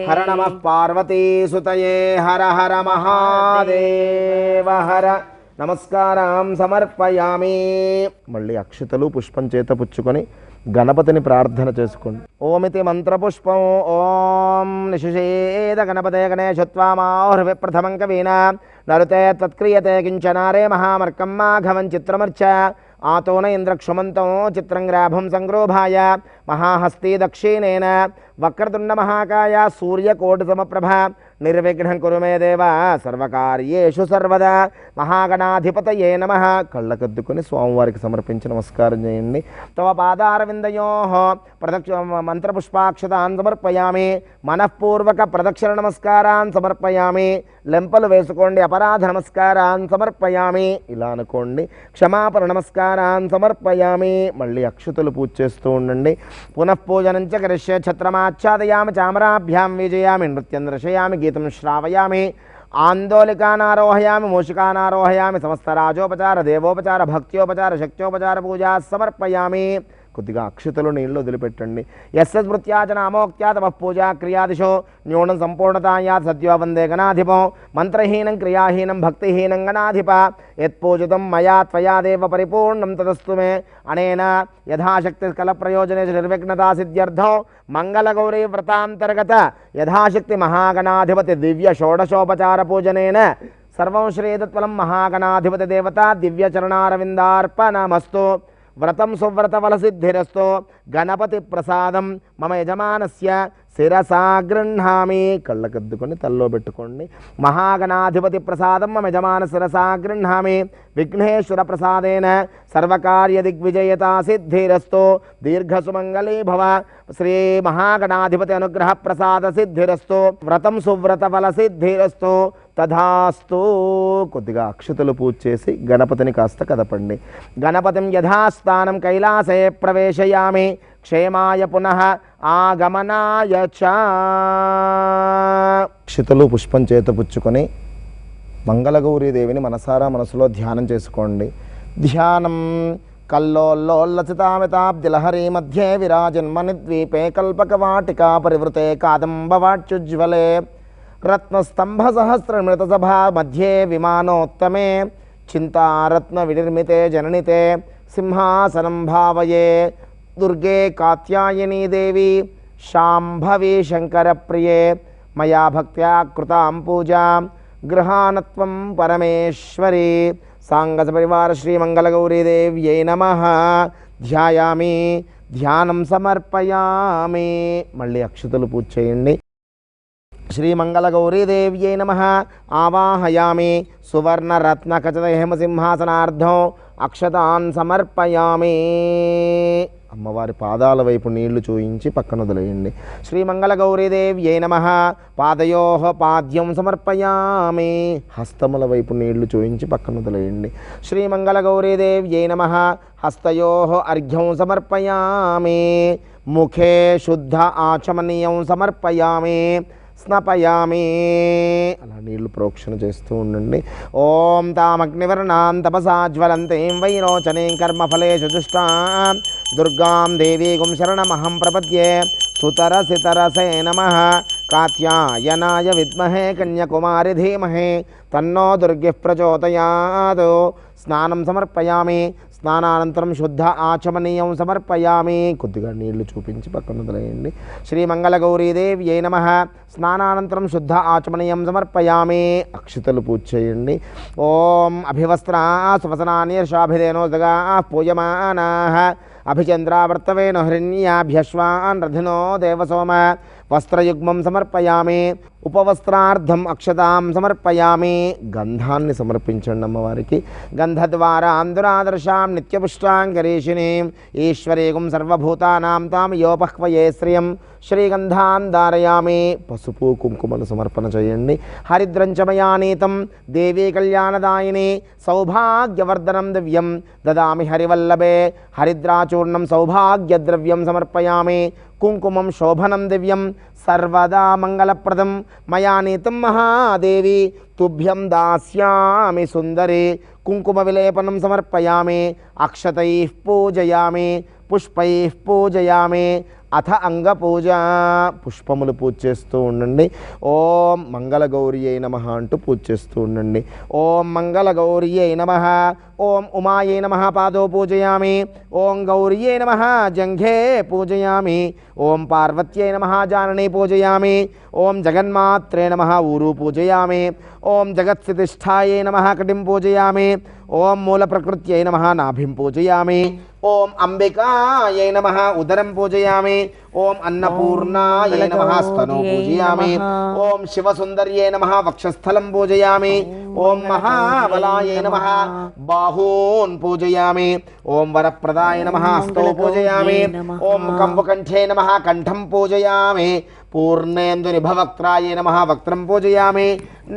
Speaker 2: హర నమః పార్వతీ సుతయే. హర హర మహాదేవ హర. నమస్కారం సమర్పయామి. మళ్ళీ అక్షతలు పుష్పం చేత పుచ్చుకొని గణపతిని ప్రార్థన చేసుకోండి. ఓమితి మంత్రపుష్పం. ఓం నిషేద గణపతే గణేశత్వామాహృవి ప్రథమం కవీన నరుతే తత్క్రియతే కించనారే మహామర్కం మాఘవం చిత్రమర్చ. ఆతోన ఇంద్రక్షుమంతం చిత్రంగ్రాభం సంగ్రోభాయ. మహాహస్తీ దక్షిణేన వక్రతుండ మహాకాయ సూర్యకోటి సమప్రభ. నిర్విఘ్నం కురు మే దేవ సర్వకార్యేషు సర్వదా. మహాగణాధిపతయే నమః. కళ్ళకద్దుకొని స్వామివారికి సమర్పించి నమస్కారం చేయండి. తవ పాదారవిందయో ప్రదక్ష మంత్రపుష్పాక్షతాన్ సమర్పయామి. మనఃపూర్వక ప్రదక్షిణ నమస్కారాన్ సమర్పయామి. లెంపలు వేసుకోండి. అపరాధ నమస్కారాన్ సమర్పయామి. ఇలా అనుకోండి. క్షమాపణ నమస్కారాన్ సమర్పయామి. మళ్ళీ అక్షతులు పూజ చేస్తూ ఉండండి. పునఃపూజనం చ కరిష్యే. ఛత్రమాచ్ఛాదయామి. చామరాభ్యాం విజయామి. నృత్యం దర్శయామి. గీతం శ్రావయామి. ఆందోళికానారోహయామి. మూషికానారోహయామి. సమస్త రాజోపచార దేవోపచార భక్త్యోపచార శక్త్యోపచార పూజా సమర్పయామి. కొద్దిగా అక్షతలు నీళ్ళు వదిలిపెట్టండి. యస్మృత్యాచనామోక్త్యా తమ పూజా క్రియాదిశో న్యూనం సంపూర్ణతాయా సద్యో వందే గణాధిపం. మంత్రహీనం క్రియాహీనం భక్తిహీనం గణాధిప. యత్పూజితం మయా త్వయా దేవ పరిపూర్ణం తదస్తు మే. అనేన యథాశక్తి స్కల ప్రయోజనే నిర్విఘ్నతా సిద్ధ్యర్థం మంగళగౌరీ వ్రతాంతర్గత యథాశక్తి మహాగణాధిపతి దివ్య షోడశోపచార పూజనేన సర్వం శ్రీదత్ఫలం మహాగణాధిపతి దేవతా దివ్యచరణారవిందార్పణమస్తు. వ్రతం సువ్రతఫలసిద్ధిరస్తు. గణపతి ప్రసాదం మమ యజమానస్య శిరసా గృహ్ణామి. కళ్ళకద్దుకొని తల్లో పెట్టుకోండి. మహాగణాధిపతి ప్రసాదం మమ యజమాన శిరసా గృహ్ణామి. విఘ్నేశ్వర ప్రసాదేన సర్వకార్య దిగ్విజయతా సిద్ధిరస్తు. దీర్ఘసుమంగళీ భవ. శ్రీ మహాగణాధిపతి అనుగ్రహ ప్రసాద సిద్ధిరస్తు. వ్రతం సువ్రతఫల సిద్ధిరస్తు. తథాస్తు. కొద్దిగా అక్షతలు పూజ చేసి గణపతిని కాస్త కదపండి. గణపతిం యథాస్థానం కైలాసే ప్రవేశయామి. క్షేమాయ పునః ఆగమనాయ చ. అక్షతలు పుష్పం చేత పుచ్చుకొని మంగళగౌరీదేవిని మనసారా మనసులో ధ్యానం చేసుకోండి. ధ్యానం కల్లోల్లోల్లసితామితాబ్దిలహరి మధ్యే విరాజన్మనిద్వీపే కల్పకవాటికా పరివృతే కాదంబవాచ్యుజ్వలే. రత్నస్తంభసహస్రమృతసభా మధ్యే విమానోత్తమే. చింతారత్న వినిర్మితే జననితే సింహాసనం భావయే. దుర్గే కాత్యాయనీ దేవి శాంభవి శంకరప్రియే. మయా భక్త్యా కృతాం పూజాం గృహానత్వం పరమేశ్వరి. సాంగస పరివార శ్రీమంగళగౌరీదేవ్యై నమః. ధ్యాయామి. ధ్యానం సమర్పయామి. మళ్ళీ అక్షతలు పూజ చేయండి. శ్రీమంగళగౌరీదేవ్యై నమః. ఆవాహయామి. సువర్ణరత్నఖచిత హేమసింహాసనార్థం అక్షతాన్ సమర్పయామి. అమ్మవారి పాదాల వైపు నీళ్లు చూయించి పక్కన వదిలేయండి. శ్రీమంగళగౌరీదేవ్యై నమః. పాదయోః పాద్యం సమర్పయామి. హస్తముల వైపు నీళ్లు చూయించి పక్కన వదిలేయండి. శ్రీమంగళగౌరీదేవ్యై నమః. హస్తయోః అర్ఘ్యం సమర్పయామి. ముఖే శుద్ధ ఆచమనీయం సమర్పయామి. స్నపయామి. అలా నీళ్లు ప్రోక్షణ చేస్తూ ఉండండి. ఓం తామగ్నివర్ణాం తపసా జ్వలంతీం వైరోచనీం కర్మఫలేషు దుష్టాం దుర్గాం దేవీగుం శరణమహం ప్రపద్యే. సుతరసితరసే నమః. కాత్యాయనాయ విద్మహే కన్యాకుమారి ధీమహి తన్నో దుర్గిః ప్రచోదయాత్. స్నానం సమర్పయామి. స్నానానంతరం శుద్ధ ఆచమనీయం సమర్పయామి. కొద్దిగా నీళ్లు చూపించి పక్కన వదిలేయండి. శ్రీమంగళగౌరీదేవ్యై నమః. స్నానానంతరం శుద్ధ ఆచమనీయం సమర్పయామి. అక్షతలు పూజ చేయండి. ఓం అభివస్త్రా సువసనానీర్షాభిధేనోదగా పూయమానాః అభిచంద్రావర్తవేన హృణ్యాభ్యశ్వాన్ రథినో దేవసోమ వస్త్రయుగ్మం సమర్పయామి ఉపవస్త్రార్థం అక్షతాం సమర్పయామి. గంధాన్ని సమర్పించండి అమ్మవారికి. గంధద్వారా అందురాదర్శాం నిత్యపుష్టాంగరీషిణీం ఈశ్వరీగుం సర్వభూతానాం తాం యోపహ్వయే శ్రియం శ్రీగంధాన్ ధారయామి. పసుపు కుంకుమను సమర్పణ చేయండి. హరిద్రంచమయానీతం దేవీ కళ్యాణదాయిని సౌభాగ్యవర్ధనం దివ్యం దదామి హరివల్లభే. హరిద్రాచూర్ణం సౌభాగ్యద్రవ్యం సమర్పయామి. కుంకుమం శోభనం దివ్యం సర్వదా మంగళప్రదం మయా నీతం మహాదేవి తుభ్యం దాస్యామి సుందరి. కుంకుమ విలేపనం సమర్పయామి. అక్షతైః పూజయామి. పుష్పైః పూజయామి. అథ అంగపూజ. పుష్పములు పూజ చేస్తూ ఉండండి. ఓం మంగళగౌరియై నమః అంటూ పూజ చేస్తూ ఉండండి. ఓం మంగళగౌరియై నమః. ఓం ఉమాయై నమః పాదో పూజయామి. ఓం గౌరియై నమః జంఘే పూజయామి. ఓం పార్వత్యై నమః జాననీ పూజయామి. ఓం జగన్మాత్రే నమః ఊరు పూజయామి. ఓం జగత్స్థితిష్ఠాయై నమః కటిం పూజయామి. ఓం మూలప్రకృత్యై నమః నాభిం పూజయామి. ఓం అంబికాయై నమః ఉదరం పూజయామి. ఓం అన్నపూర్ణాయై నమః స్తనో పూజయామి. ఓం శివసుందర్యై నమః వక్షస్థలం పూజయామి. ఓం మహాబలాయై నమః బాహూన్ పూజయామి. ఓం వరప్రదాయ నమః హస్తౌ పూజయామి. ఓం కంబుకంఠే నమః కంఠం పూజయామి. పూర్ణేందునిభవక్త్రాయ నమః వక్త్రం పూజయామి.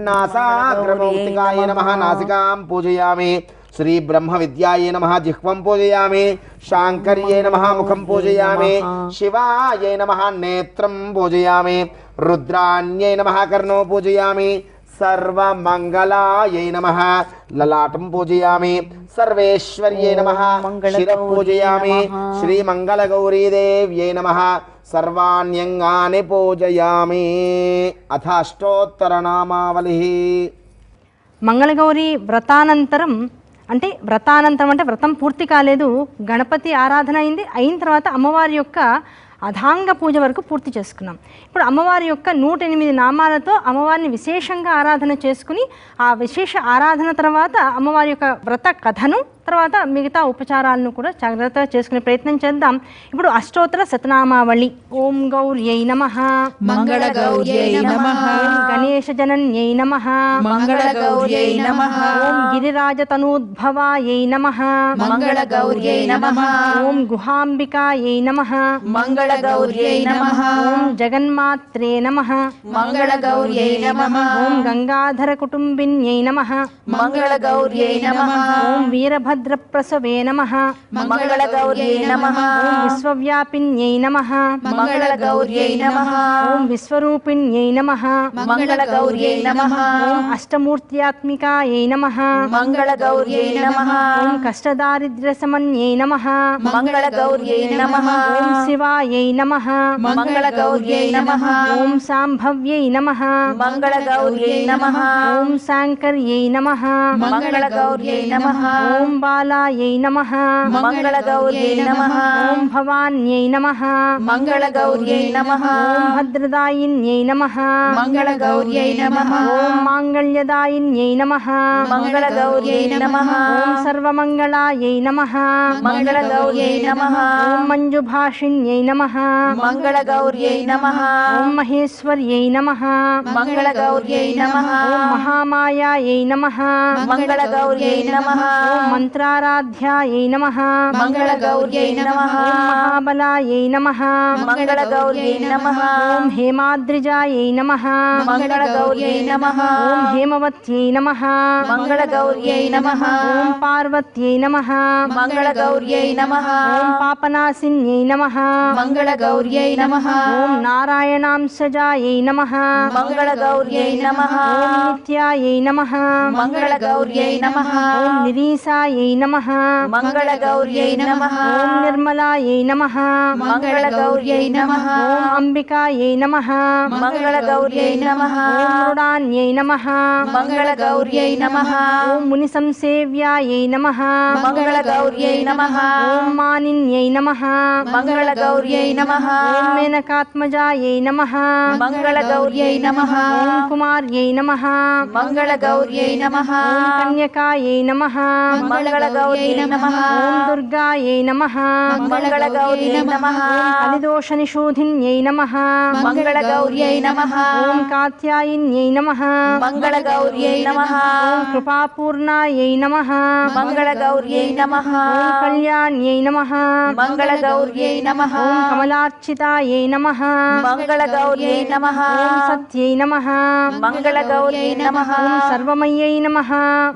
Speaker 2: నాసాగ్రమౌక్తికాయ నమః నాసికాం పూజయామి. శ్రీ బ్రహ్మ విద్యాయ నమః జిహ్వం పూజయామి. శాంకర్యై నమః ముఖం పూజయామి. శివాయ నమః నేత్రం పూజయామి. రుద్రాణ్యై నమః కర్ణో పూజయామి. సర్వమంగళాయై నమః లలాటం పూజయామి. సర్వేశ్వర్యై నమః శిరః పూజయామి. శ్రీమంగళగౌరీదేవ్యై నమః సర్వాణ్యంగాని పూజయామి. అథ అష్టోత్తరనామావళి.
Speaker 3: మంగళగౌరి వ్రతానంతరం అంటే వ్రతం పూర్తి కాలేదు, గణపతి ఆరాధన అయిన తర్వాత అమ్మవారి యొక్క అధాంగ పూజ వరకు పూర్తి చేసుకున్నాం. ఇప్పుడు అమ్మవారి యొక్క 108 నామాలతో అమ్మవారిని విశేషంగా ఆరాధన చేసుకుని ఆ విశేష ఆరాధన తర్వాత అమ్మవారి యొక్క వ్రత కథను తర్వాత మిగతా ఉపచారాలను కూడా జాగ్రత్తగా చేసుకునే ప్రయత్నం చేద్దాం. ఇప్పుడు అష్టోత్తర శతనామావళి. ఓం గౌర్యై నమః
Speaker 4: మంగళగౌర్యై నమః.
Speaker 3: ఓం గణేశజనన్యై నమః
Speaker 4: మంగళగౌర్యై నమః.
Speaker 3: ఓం గిరిరాజతనూద్భవాయై నమః
Speaker 4: మంగళగౌర్యై నమః.
Speaker 3: ఓం గుహాంబికాయై నమః
Speaker 4: మంగళగౌర్యై నమః.
Speaker 3: ఓం జగన్మాత్రే నమః
Speaker 4: మంగళగౌర్యై నమః.
Speaker 3: ఓం గంగాధర కుటుంబిన్యై నమః
Speaker 4: మంగళగౌర్యై నమః.
Speaker 3: ఓం వీరభద్రప్రసవే నమః
Speaker 4: మంగళగౌర్యై నమః.
Speaker 3: ఓం విశ్వవ్యాపిన్యై నమః
Speaker 4: మంగళగౌర్యై నమః.
Speaker 3: ఓం విశ్వరూపిణ్యై నమః
Speaker 4: మంగళగౌర్యై నమః.
Speaker 3: ఓం అష్టమూర్త్యాత్మికాయై నమః
Speaker 4: మంగళగౌర్యై నమః.
Speaker 3: ఓం కష్టదారిద్ర్యసమన్యై నమః
Speaker 4: మంగళగౌర్యై నమః.
Speaker 3: ఓం శివాయై నమః
Speaker 4: మంగళగౌర్యై నమః.
Speaker 3: ఓం సాంభవ్యై నమః
Speaker 4: మంగళగౌర్యై నమః.
Speaker 3: ఓం శాంకర్యై నమః
Speaker 4: మంగళగౌర్యై నమః.
Speaker 3: ఓం బాలాయై నమః
Speaker 4: మంగళగౌర్యై నమః.
Speaker 3: ఓం భవాన్యై నమః
Speaker 4: మంగళగౌర్యై నమః.
Speaker 3: ఓం భద్రదాయిన్యై నమః
Speaker 4: మంగళగౌర్యై నమః.
Speaker 3: ఓం మాంగళ్యదాయిన్యై నమః
Speaker 4: మంగళగౌర్యై నమః.
Speaker 3: ఓం సర్వమంగళాయై నమః
Speaker 4: మంగళగౌర్యై నమః.
Speaker 3: ఓం మంజుభాషిణ్యై నమః
Speaker 4: మంగళగౌర్యై నమః.
Speaker 3: ఓం మహేశ్వర్యై నమః
Speaker 4: మంగళగౌర్యై నమః.
Speaker 3: ఓం మహామాయాయై నమః
Speaker 4: మంగళగౌర్యై నమః.
Speaker 3: ఓం మంత్రారాధ్యాయై నమః
Speaker 4: మంగళగౌర్యై నమః.
Speaker 3: ఓం మహాబలాయై నమః
Speaker 4: మంగళగౌర్యై నమః.
Speaker 3: ఓం హేమాద్రిజాయై నమః
Speaker 4: మంగళగౌర్యై నమః.
Speaker 3: ఓం హేమవత్యై నమః
Speaker 4: మంగళగౌర్యై నమః.
Speaker 3: ఓం పార్వత్యై నమః
Speaker 4: మంగళగౌర్యై నమః.
Speaker 3: ఓం పాపనాశిన్యై నమః
Speaker 4: మంగళగౌర్యై నమః.
Speaker 3: ఓం నారాయణాంశజాయై నమః
Speaker 4: మంగళగౌర్యై నమః.
Speaker 3: ఓం నిత్యాయై నమః
Speaker 4: మంగళగౌర్యై నమః.
Speaker 3: ఓం నిరీసాయై నమః
Speaker 4: మంగళగౌర్యై నమః.
Speaker 3: ఓం నిర్మలాయై నమః
Speaker 4: మంగళగౌర్యై నమః.
Speaker 3: ఓం అంబికాయై నమః
Speaker 4: మంగళగౌర్యై నమః.
Speaker 3: ఓం మృడాన్యై నమః
Speaker 4: మంగళగౌర్యై నమః.
Speaker 3: ఓం ముని సంసేవ్యాయై నమః
Speaker 4: మంగళగౌర్యై నమః.
Speaker 3: ఓం మానిన్యై నమః
Speaker 4: మంగళగౌర్యై నమః.
Speaker 3: ఓం మేనకాత్మజాయై నమః
Speaker 4: మంగళగౌర్యై నమః.
Speaker 3: ఓం కుమార్యై నమః
Speaker 4: మంగళగౌర్యై నమః.
Speaker 3: ఓం కన్యకాయై నమః
Speaker 4: మంగళ మంగళగౌర్యై నమః
Speaker 3: ఓం దుర్గాయై నమః
Speaker 4: మంగళగౌర్యై నమః
Speaker 3: కలిదోషనిషూధిన్యై నమః
Speaker 4: మంగళగౌర్యై నమః
Speaker 3: ఓం కాత్యాయిన్యై నమః
Speaker 4: మంగళగౌర్యై నమః
Speaker 3: ఓం కృపాపూర్ణాయై నమః
Speaker 4: మంగళగౌర్యై నమః
Speaker 3: ఓం కళ్యాణ్యై నమః
Speaker 4: మంగళగౌర్యై నమః
Speaker 3: ఓం కమలార్చితాయై నమః
Speaker 4: మంగళగౌర్యై నమః
Speaker 3: ఓం సత్యై నమః
Speaker 4: మంగళగౌర్యై నమః
Speaker 3: ఓం సర్వమయ్యై నమః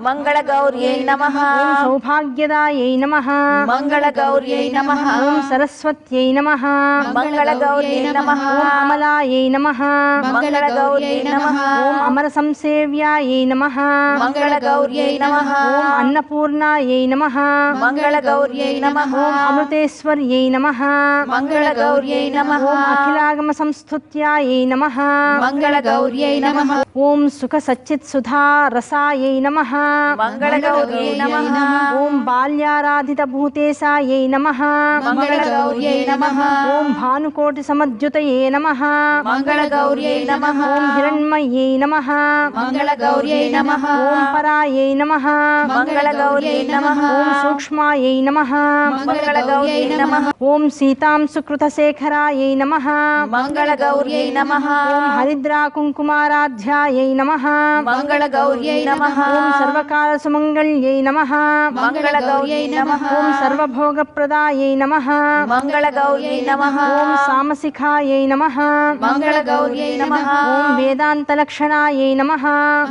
Speaker 4: మంగళగౌర్యై నమః
Speaker 3: ఓం సౌభాగ్యదాయై నమః
Speaker 4: మంగళగౌర్యై నమః
Speaker 3: ఓం సరస్వత్యై నమః
Speaker 4: మంగళగౌర్యై నమః
Speaker 3: ఓం అమలాయై నమః
Speaker 4: మంగళగౌర్యై నమః
Speaker 3: ఓం అమర సంసేవ్యాయై నమః
Speaker 4: మంగళగౌర్యై నమః
Speaker 3: ఓం అన్నపూర్ణాయై నమః
Speaker 4: మంగళగౌర్యై నమః
Speaker 3: ఓం అమృతేశ్వర్యై నమః
Speaker 4: మంగళగౌర్యై నమః
Speaker 3: ఓం అఖిలాగమ సంస్థుత్యాయై నమః
Speaker 4: మంగళగౌర్యై నమః
Speaker 3: ఓం సుఖ సచ్చిత్ సుధా రసాయై నమః
Speaker 4: మంగళగౌర్యై నమః
Speaker 3: ఓం బాల్యారాధిత భూతేశాయై నమః
Speaker 4: మంగళగౌర్యై నమః
Speaker 3: ఓం భానుకోటి సమద్యుతయే నమః
Speaker 4: మంగళగౌర్యై నమః
Speaker 3: ఓం హిరణ్మయ్యై నమః
Speaker 4: మంగళగౌర్యై నమః
Speaker 3: ఓం పరాయై నమః
Speaker 4: మంగళగౌర్యై నమః
Speaker 3: ఓం సూక్ష్మాయై నమః
Speaker 4: మంగళగౌర్యై నమః
Speaker 3: ఓం సీతాంసుకృతశేఖరాయై నమః
Speaker 4: మంగళగౌర్యై నమః
Speaker 3: ఓం హరిద్రా కుంకుమారాధ్యాయై నమః
Speaker 4: మంగళగౌర్యై నమః
Speaker 3: ఓం సర్వకాల సుమంగళ్యై నమః
Speaker 4: మంగళగౌర్యై నమః
Speaker 3: ఓం సర్వభోగప్రదాయై నమః
Speaker 4: మంగళగౌర్యై నమః
Speaker 3: ఓం సామసికాయై నమః
Speaker 4: మంగళగౌర్యై నమః
Speaker 3: ఓం వేదాంతలక్షణాయై నమః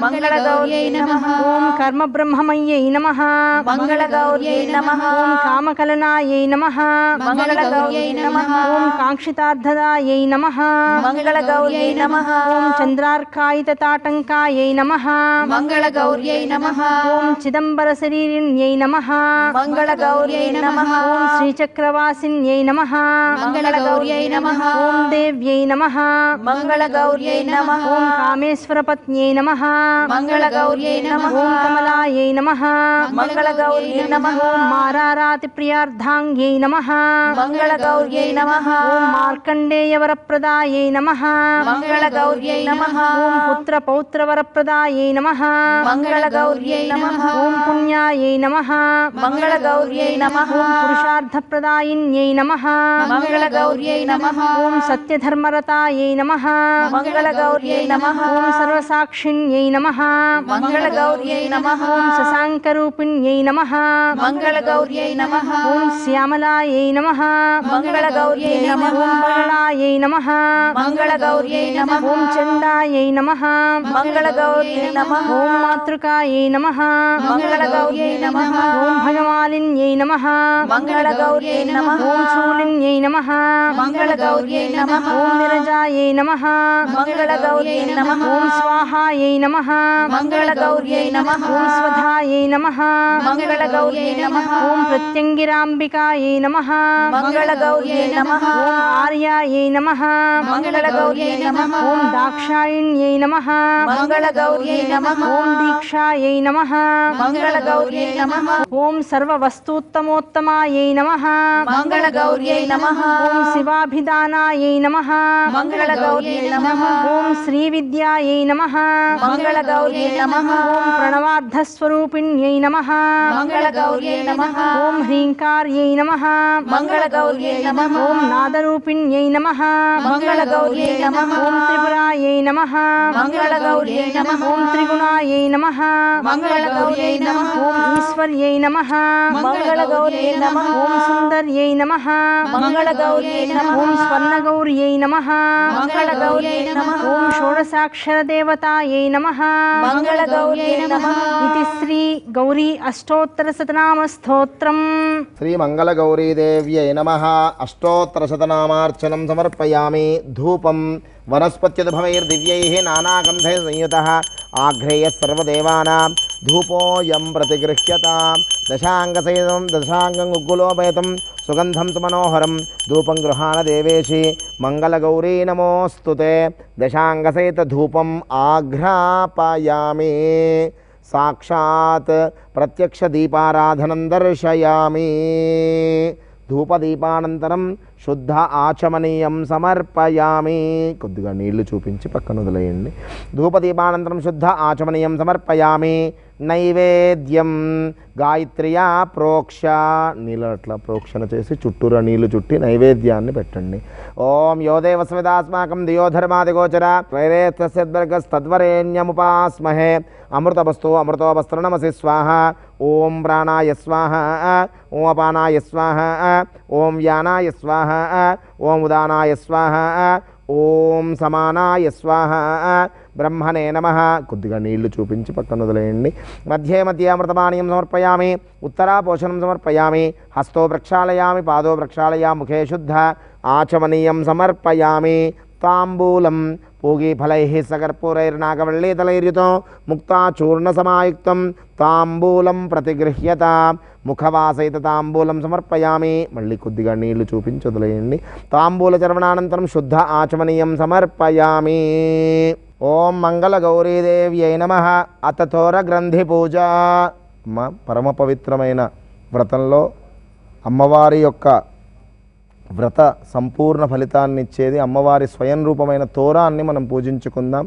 Speaker 4: మంగళగౌర్యై నమః
Speaker 3: ఓం కర్మబ్రహ్మమయ్యై నమః
Speaker 4: మంగళగౌర్యై నమః
Speaker 3: ఓం కామకలనాయై నమః
Speaker 4: మంగళగౌర్యై నమః
Speaker 3: ఓం కాంక్షితార్థదాయై నమః
Speaker 4: మంగళగౌర్యై నమః
Speaker 3: ఓం చంద్రార్కాయితతాటంకాయై నమః
Speaker 4: మంగళగౌర్యై నమః
Speaker 3: ఓం చిదంబరశరీరిణ్యై నమః
Speaker 4: మంగళగౌర్యై నమః
Speaker 3: ఓం శ్రీచక్రవాసిన్యై నమః
Speaker 4: మంగళగౌర్యై నమః
Speaker 3: ఓం దేవ్యై నమః
Speaker 4: మంగళగౌర్యై నమః
Speaker 3: ఓం కామేశ్వరపత్న్యై నమః
Speaker 4: మంగళగౌర్యై నమః
Speaker 3: ఓం కమలాయై నమః
Speaker 4: మంగళగౌర్యై నమః
Speaker 3: ఓం మారారాతి ప్రియార్ధాంగ్యై నమః
Speaker 4: మంగళగౌర్యై నమః
Speaker 3: ఓం మార్కండేయవరప్రదాయై నమః
Speaker 4: మంగళగౌర్యై నమః
Speaker 3: ఓం పుత్రపౌత్రవరప్రదాయై నమః
Speaker 4: మంగళగౌర్యై నమః
Speaker 3: ఓం పుణ్యాయై నమః
Speaker 4: మంగళగౌర్యై నమః
Speaker 3: ఓం పురుషార్థప్రదాయిన్యై నమః
Speaker 4: మంగళగౌర్యై నమః
Speaker 3: ఓం సత్యధర్మరతాయై నమః
Speaker 4: మంగళగౌర్యై నమః
Speaker 3: ఓం సర్వసాక్షిణ్యై నమః
Speaker 4: మంగళగౌర్యై నమః
Speaker 3: ఓం శశాంకరూపిణ్యై నమః
Speaker 4: మంగళగౌర్యై నమః
Speaker 3: ఓం శ్యామలాయై నమః
Speaker 4: మంగళగౌర్యై నమః
Speaker 3: ఓం బలాయై నమః
Speaker 4: మంగళగౌర్యై నమః
Speaker 3: ఓం చండాయై నమః
Speaker 4: మంగళగౌర్యై నమః
Speaker 3: ఓం మాతృకాయై నమః
Speaker 4: మంగళగౌర్యై నమః
Speaker 3: ఓం భగమాలిన్యై నమః
Speaker 4: మంగళగౌర్యై నమః
Speaker 3: ఓం శూలిన్యై నమః
Speaker 4: మంగళగౌర్యై నమః
Speaker 3: ఓం విరజాయై నమః
Speaker 4: మంగళగౌర్యై నమః
Speaker 3: ఓం స్వాహాయై నమః
Speaker 4: మంగళగౌర్యై నమః
Speaker 3: ఓం స్వధాయై నమః
Speaker 4: మంగళగౌర్యై నమః
Speaker 3: ఓం ప్రత్యంగిరాంబికాయై నమః
Speaker 4: మంగళగౌర్యై నమః
Speaker 3: ఓం ఆర్యాయై నమః
Speaker 4: మంగళగౌర్యై నమః
Speaker 3: ఓం దాక్షాయిణ్యై నమః
Speaker 4: మంగళగౌర్యై నమః
Speaker 3: ఓం దీక్షాయై నమః
Speaker 4: మంగళగౌర్యై నమః
Speaker 3: ఓం సర్వవస్తూత్తమోత్తమాయై నమః
Speaker 4: మంగళగౌర్యై నమః
Speaker 3: ఓం శివాభిదానాయై నమః
Speaker 4: మంగళగౌర్యై నమః
Speaker 3: ఓం శ్రీవిద్యాయై నమః
Speaker 4: మంగళగౌర్యై నమః
Speaker 3: ఓం ప్రణవార్థస్వరూపిణ్యై నమః
Speaker 4: మంగళగౌర్యై నమః
Speaker 3: ఓం హ్రీంకార్యై నమః
Speaker 4: మంగళగౌర్యై నమః
Speaker 3: ఓం నాదరూపిణ్యై నమః
Speaker 4: మంగళగౌర్యై నమః
Speaker 3: ఓం త్రిపురాయై నమః
Speaker 4: మంగళగౌర్యై నమః
Speaker 3: ఓం త్రిగుణాయై నమః
Speaker 4: మంగళగౌర్యై నమః
Speaker 3: ఓం ఈశ్వర్యై నమః
Speaker 4: మంగళగౌర్యై నమః
Speaker 3: ఓం సుందర్యై నమః
Speaker 4: మంగళగౌర్యై నమః
Speaker 3: ఓం స్వర్ణగౌర్యై నమః
Speaker 4: మంగళగౌర్యై నమః
Speaker 3: ఓం షోడశాక్షరదేవతాయై నమః
Speaker 4: మంగళగౌర్యై నమః
Speaker 3: ఇది శ్రీ గౌరీ అష్టోత్తరశతనామ స్తోత్రం.
Speaker 2: శ్రీ మంగళగౌరీదేవ్యై నమః. అష్టోత్తరశతనామార్చనం సమర్పయామి. ధూపం వనస్పత్యుద్భవైర్దివ్యైః నానాగంధైః సంయుతః ఆఘ్రేయः సర్వదేవానాం ధూపోయం ప్రతిగృహ్యతాం. దశాంగసహితం దశాంగం ఉగ్గులోపయతం సుగంధం సుమనోహరం ధూపం గృహాణ దేవేశి మంగళగౌరీ నమోస్తుతే. దశాంగసహిత ధూపం ఆఘ్రాపయామి. సాక్షాత్ ప్రత్యక్ష దీపారాధనం దర్శయామి. ధూపదీపానంతరం శుద్ధ ఆచమనీయం సమర్పయామి. కొద్దిగా నీళ్లు చూపించి పక్కన వదిలేయండి. ధూపదీపానంతరం శుద్ధ ఆచమనీయం సమర్పయామి. నైవేద్యం గాయత్ర్యా ప్రోక్ష నీళ్ళు అట్లా ప్రోక్షణ చేసి చుట్టూరా నీళ్లు చుట్టి నైవేద్యాన్ని పెట్టండి. ఓం యోదేవ స్మితాస్మాకం దియోధర్మాదిగోచర వైరేతస్యద్వర్గస్తద్వరేణ్యముపాస్మహే అమృతవస్తు అమృతోవస్త్రనమసి స్వాహ. ఓం ప్రాణాయ స్వాహ, ఓం అపానాయ స్వాహ, ఓం వ్యానాయ స్వాహ, ఓం ఉదానాయ స్వాహ, ఓం సమానాయ స్వాహ. బ్రహ్మణే నమః. కొద్దిగా నీళ్లు చూపించి పక్కన వదిలేయండి. మధ్యే మధ్య అమృతపానీయం సమర్పయామి, ఉత్తరా పోషణం సమర్పయామి, హస్తో ప్రక్షాళయామి, పాదో ప్రక్షాళయామి, ముఖే శుద్ధ ఆచమనీయం సమర్పయామి. తాంబూలం పూగీఫలైః సకర్పూరైర్నాగవల్లీతలైర్యుతో ముక్తాచూర్ణసమాయుక్తం తాంబూలం ప్రతిగృహ్యత. ముఖవాసైత తాంబూలం సమర్పయామి. మళ్ళీ కొద్దిగా నీళ్లు చూపించి వదిలేయండి. తాంబూల చర్వణానంతరం శుద్ధ ఆచమనీయం సమర్పయామి. ఓం మంగళగౌరీదేవ్యై నమః. అతథోర గ్రంథి పూజ. అమ్మ, పరమ పవిత్రమైన వ్రతంలో అమ్మవారి యొక్క వ్రత సంపూర్ణ ఫలితాన్ని ఇచ్చేది అమ్మవారి స్వయం రూపమైన తోరాన్ని మనం పూజించుకుందాం.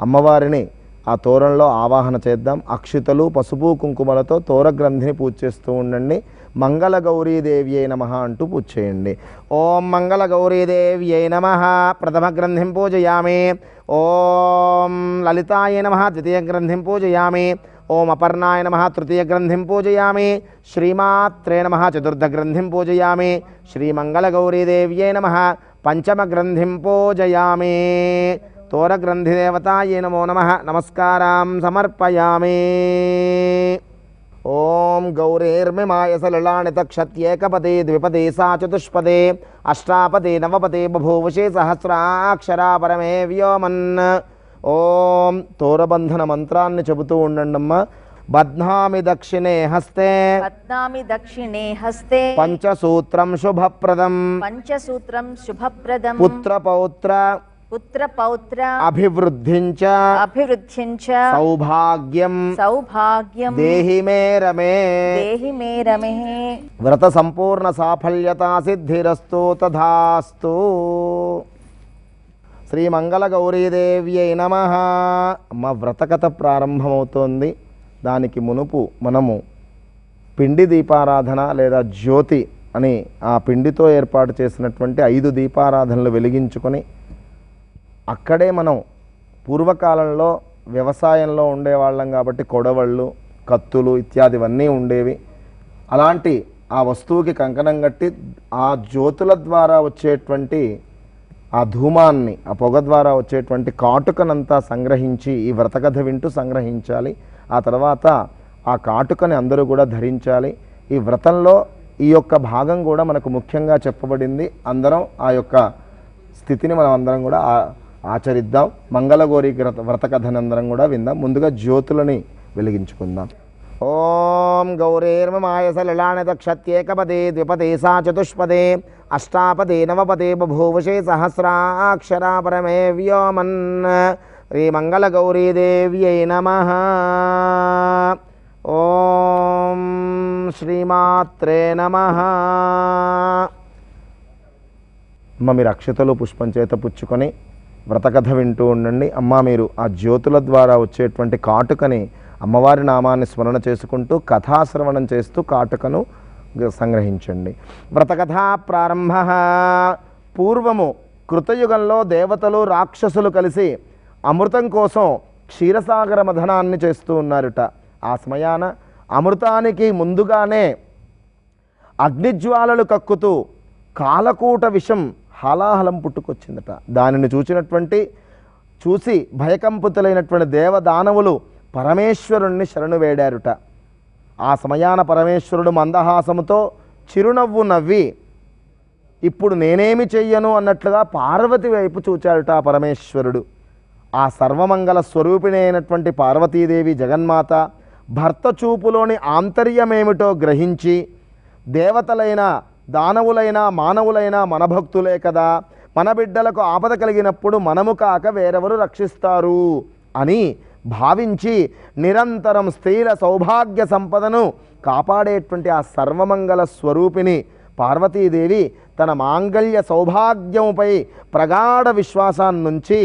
Speaker 2: అమ్మవారిని ఆ తోరంలో ఆవాహన చేద్దాం. అక్షితలు, పసుపు, కుంకుమలతో తోర గ్రంథిని పూజ చేస్తూ ఉండండి. మంగళగౌరీదేవ్యై నమః అంటూ పూజ చేయండి. ఓం మంగళగౌరీదేవ్యై నమః. ప్రథమ గ్రంథిం పూజయామి. ఓం లలితాయ నమః. ద్వితీయ గ్రంథిం పూజయామి. ఓం అపర్ణాయ నమః. తృతీయ గ్రంథిం పూజయామి. శ్రీమాత్రే నమః. చతుర్థ గ్రంథిం పూజయామి. శ్రీమంగళగౌరీదేవ్యై నమః. పంచమ గ్రంథిం పూజయామి. తోరగ్రంథిదేవతాయై నమో నమః. నమస్కారాం సమర్పయామి. ఓం గౌరేర్మిమాయ సలిలాని తక్షత్యేకపదే ద్విపదే సా చతుష్పదే అష్టాపదే నవపదే బభూవశే సహస్రాక్షరా పరమే వ్యోమన్. ఓం తోరబంధన మంత్రాన్ని చెబుతూ ఉండండమ్మా. బధ్నామి దక్షిణే హస్తే
Speaker 1: పద్నామి దక్షిణే హస్తే
Speaker 2: పంచసూత్రం శుభప్రదం
Speaker 1: పంచసూత్రం శుభప్రదం
Speaker 2: పుత్రపౌత్ర
Speaker 1: పుత్రపౌత్ర
Speaker 2: అభివృద్ధించ
Speaker 1: అభివృద్ధించ
Speaker 2: సౌభాగ్యం
Speaker 1: సౌభాగ్యం
Speaker 2: దేహి మే రమే.
Speaker 1: దేహి మే రమే.
Speaker 2: వ్రత సంపూర్ణ సాఫల్యతా సిద్ధిరస్తు తథాస్తు. శ్రీ మంగళగౌరీదేవ్యై నమః. అమ్మ, వ్రతకథ ప్రారంభమవుతోంది. దానికి మునుపు మనము పిండి దీపారాధన లేదా జ్యోతి అని ఆ పిండితో ఏర్పాటు చేసినటువంటి 5 దీపారాధనలు వెలిగించుకొని అక్కడే మనం పూర్వకాలంలో వ్యవసాయంలో ఉండేవాళ్ళం కాబట్టి కొడవళ్ళు, కత్తులు ఇత్యాదివన్నీ ఉండేవి. అలాంటి ఆ వస్తువుకి కంకణం కట్టి ఆ జ్యోతుల ద్వారా వచ్చేటువంటి ఆ ధూమాన్ని, ఆ పొగ ద్వారా వచ్చేటువంటి కాటుకనంతా సంగ్రహించి ఈ వ్రతకథ వింటూ సంగ్రహించాలి. ఆ తర్వాత ఆ కాటుకని అందరూ కూడా ధరించాలి. ఈ వ్రతంలో ఈ యొక్క భాగం కూడా మనకు ముఖ్యంగా చెప్పబడింది. అందరం ఆ యొక్క స్థితిని మనం అందరం కూడా ఆచరిద్దాం. మంగళగౌరి వ్రతకథనందరం కూడా విందాం. ముందుగా జ్యోతులని వెలిగించుకుందాం. ఓం గౌరేర్మమాయ సలిలాని తక్షత్యేకపదే ద్విపదే సా చతుష్పదే అష్టాపదే నవపదే బభూవశే సహస్రాక్షరా పరమే వ్యోమన్. శ్రీ మంగళగౌరీదేవ్యై నమః. ఓం శ్రీమాత్రే నమః. అమ్మ, మీరు అక్షతలు పుష్పం చేత పుచ్చుకొని వ్రతకథ వింటూ ఉండండి. అమ్మ, మీరు ఆ జ్యోతుల ద్వారా వచ్చేటువంటి కాటుకని అమ్మవారి నామాన్ని స్మరణ చేసుకుంటూ కథాశ్రవణం చేస్తూ కాటుకను సంగ్రహించండి. వ్రతకథా ప్రారంభ. పూర్వము కృతయుగంలో దేవతలు రాక్షసులు కలిసి అమృతం కోసం క్షీరసాగర మథనాన్ని చేస్తూ ఉన్నారుట. ఆ సమయాన అమృతానికి ముందుగానే అగ్నిజ్వాలలు కక్కుతూ కాలకూట విషం హాలాహలం పుట్టుకొచ్చిందట. దానిని చూసి భయకంపితులైనటువంటి దేవదానవులు పరమేశ్వరుణ్ణి శరణు వేడారుట. ఆ సమయాన పరమేశ్వరుడు మందహాసముతో చిరునవ్వు నవ్వి ఇప్పుడు నేనేమి చెయ్యను అన్నట్లుగా పార్వతి వైపు చూచాడుట ఆ పరమేశ్వరుడు. ఆ సర్వమంగళ స్వరూపిణి అయినటువంటి పార్వతీదేవి జగన్మాత భర్త చూపులోని ఆంతర్యమేమిటో గ్రహించి దేవతలైన దానవులైన మానవులైన మన భక్తులే కదా, మన బిడ్డలకు ఆపద కలిగినప్పుడు మనము కాక వేరెవరు రక్షిస్తారు అని భావించి నిరంతరం స్త్రీల సౌభాగ్య సంపదను కాపాడేటువంటి ఆ సర్వమంగళ స్వరూపిణి పార్వతీదేవి తన మాంగళ్య సౌభాగ్యముపై ప్రగాఢ విశ్వాసాన్నుంచి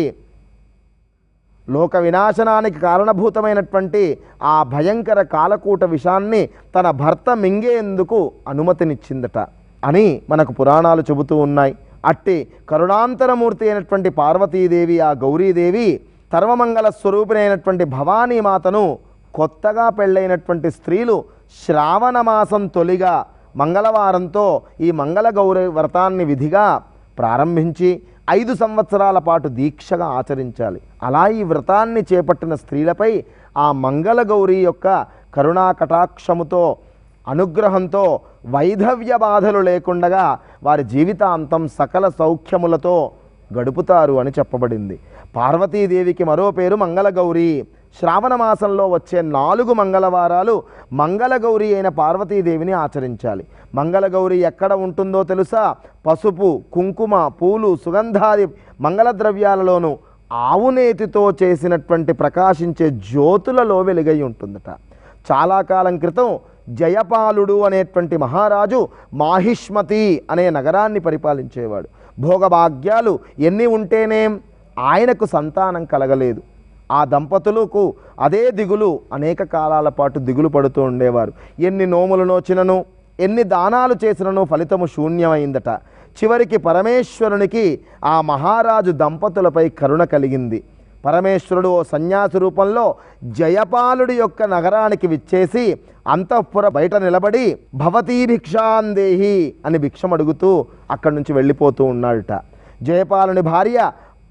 Speaker 2: లోక వినాశనానికి కారణభూతమైనటువంటి ఆ భయంకర కాలకూట విషాన్ని తన భర్త మింగేందుకు అనుమతినిచ్చిందట అని మనకు పురాణాలు చెబుతూ ఉన్నాయి. అట్టి కరుణాంతరమూర్తి అయినటువంటి పార్వతీదేవి, ఆ గౌరీదేవి సర్వమంగళ స్వరూపిణైనటువంటి భవానీమాతను కొత్తగా పెళ్ళైనటువంటి స్త్రీలు శ్రావణ మాసం తొలిగా మంగళవారంతో ఈ మంగళగౌరి వ్రతాన్ని విధిగా ప్రారంభించి 5 సంవత్సరాల పాటు దీక్షగా ఆచరించాలి. అలా ఈ వ్రతాన్ని చేపట్టిన స్త్రీలపై ఆ మంగళగౌరి యొక్క కరుణా కటాక్షముతో, అనుగ్రహంతో వైధవ్య బాధలు లేకుండగా వారి జీవితాంతం సకల సౌఖ్యములతో గడుపుతారు అని చెప్పబడింది. పార్వతీదేవికి మరో పేరు మంగళగౌరి. శ్రావణ మాసంలో వచ్చే 4 మంగళవారాలు మంగళగౌరి అయిన పార్వతీదేవిని ఆచరించాలి. మంగళగౌరి ఎక్కడ ఉంటుందో తెలుసా? పసుపు, కుంకుమ, పూలు, సుగంధాది మంగళద్రవ్యాలలోనూ ఆవునేతితో చేసినటువంటి ప్రకాశించే జ్యోతులలో వెలుగై ఉంటుందట. చాలా కాలం క్రితం జయపాలుడు అనేటువంటి మహారాజు మాహిష్మతి అనే నగరాన్ని పరిపాలించేవాడు. భోగభాగ్యాలు ఎన్ని ఉంటేనేం ఆయనకు సంతానం కలగలేదు. ఆ దంపతులకు అదే దిగులు, అనేక కాలాల పాటు దిగులు పడుతూ ఉండేవారు. ఎన్ని నోములు నోచినను, ఎన్ని దానాలు చేసినను ఫలితము శూన్యమైందట. చివరికి పరమేశ్వరునికి ఆ మహారాజు దంపతులపై కరుణ కలిగింది. పరమేశ్వరుడు ఓ సన్యాసి రూపంలో జయపాలుడి యొక్క నగరానికి విచ్చేసి అంతఃపుర బయట నిలబడి భవతీ భిక్షాందేహి అని భిక్షం అడుగుతూ అక్కడి నుంచి వెళ్ళిపోతూ ఉన్నాడుట. జయపాలుని భార్య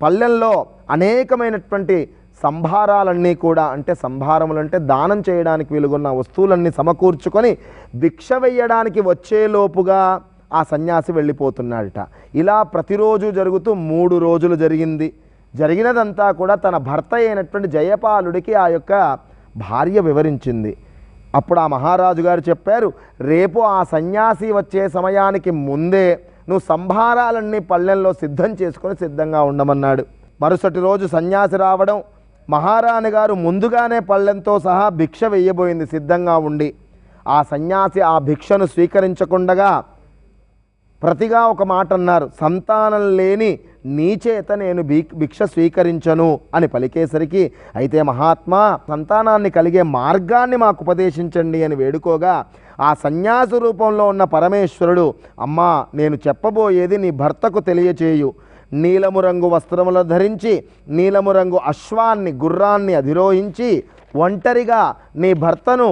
Speaker 2: పల్లెల్లో అనేకమైనటువంటి సంభారాలన్నీ కూడా, అంటే సంభారములంటే దానం చేయడానికి వెలుగున్న వస్తువులన్నీ సమకూర్చుకొని భిక్ష వెయ్యడానికి వచ్చేలోపుగా ఆ సన్యాసి వెళ్ళిపోతున్నాడట. ఇలా ప్రతిరోజు జరుగుతూ 3 రోజులు జరిగింది. జరిగినదంతా కూడా తన భర్త అయినటువంటి జయపాలుడికి ఆ యొక్క భార్య వివరించింది. అప్పుడు ఆ మహారాజు గారు చెప్పారు, రేపు ఆ సన్యాసి వచ్చే సమయానికి ముందే నువ్వు సంభారాలన్నీ పళ్ళెంలో సిద్ధం చేసుకొని సిద్ధంగా ఉండమన్నాడు. మరుసటి రోజు సన్యాసి రావడం, మహారాణి గారు ముందుగానే పళ్ళెంతో సహా భిక్ష వెయ్యబోయింది సిద్ధంగా ఉండి. ఆ సన్యాసి ఆ భిక్షను స్వీకరించకుండగా ప్రతిగా ఒక మాట అన్నారు, సంతానం లేని నీ చేత నేను భిక్ష స్వీకరించను అని పలికేసరికి, అయితే మహాత్మా సంతానాన్ని కలిగే మార్గాన్ని మాకు ఉపదేశించండి అని వేడుకోగా ఆ సన్యాసి రూపంలో ఉన్న పరమేశ్వరుడు, అమ్మా నేను చెప్పబోయేది నీ భర్తకు తెలియచేయు. నీలము రంగు వస్త్రములు ధరించి నీలము రంగు అశ్వాన్ని, గుర్రాన్ని అధిరోహించి ఒంటరిగా నీ భర్తను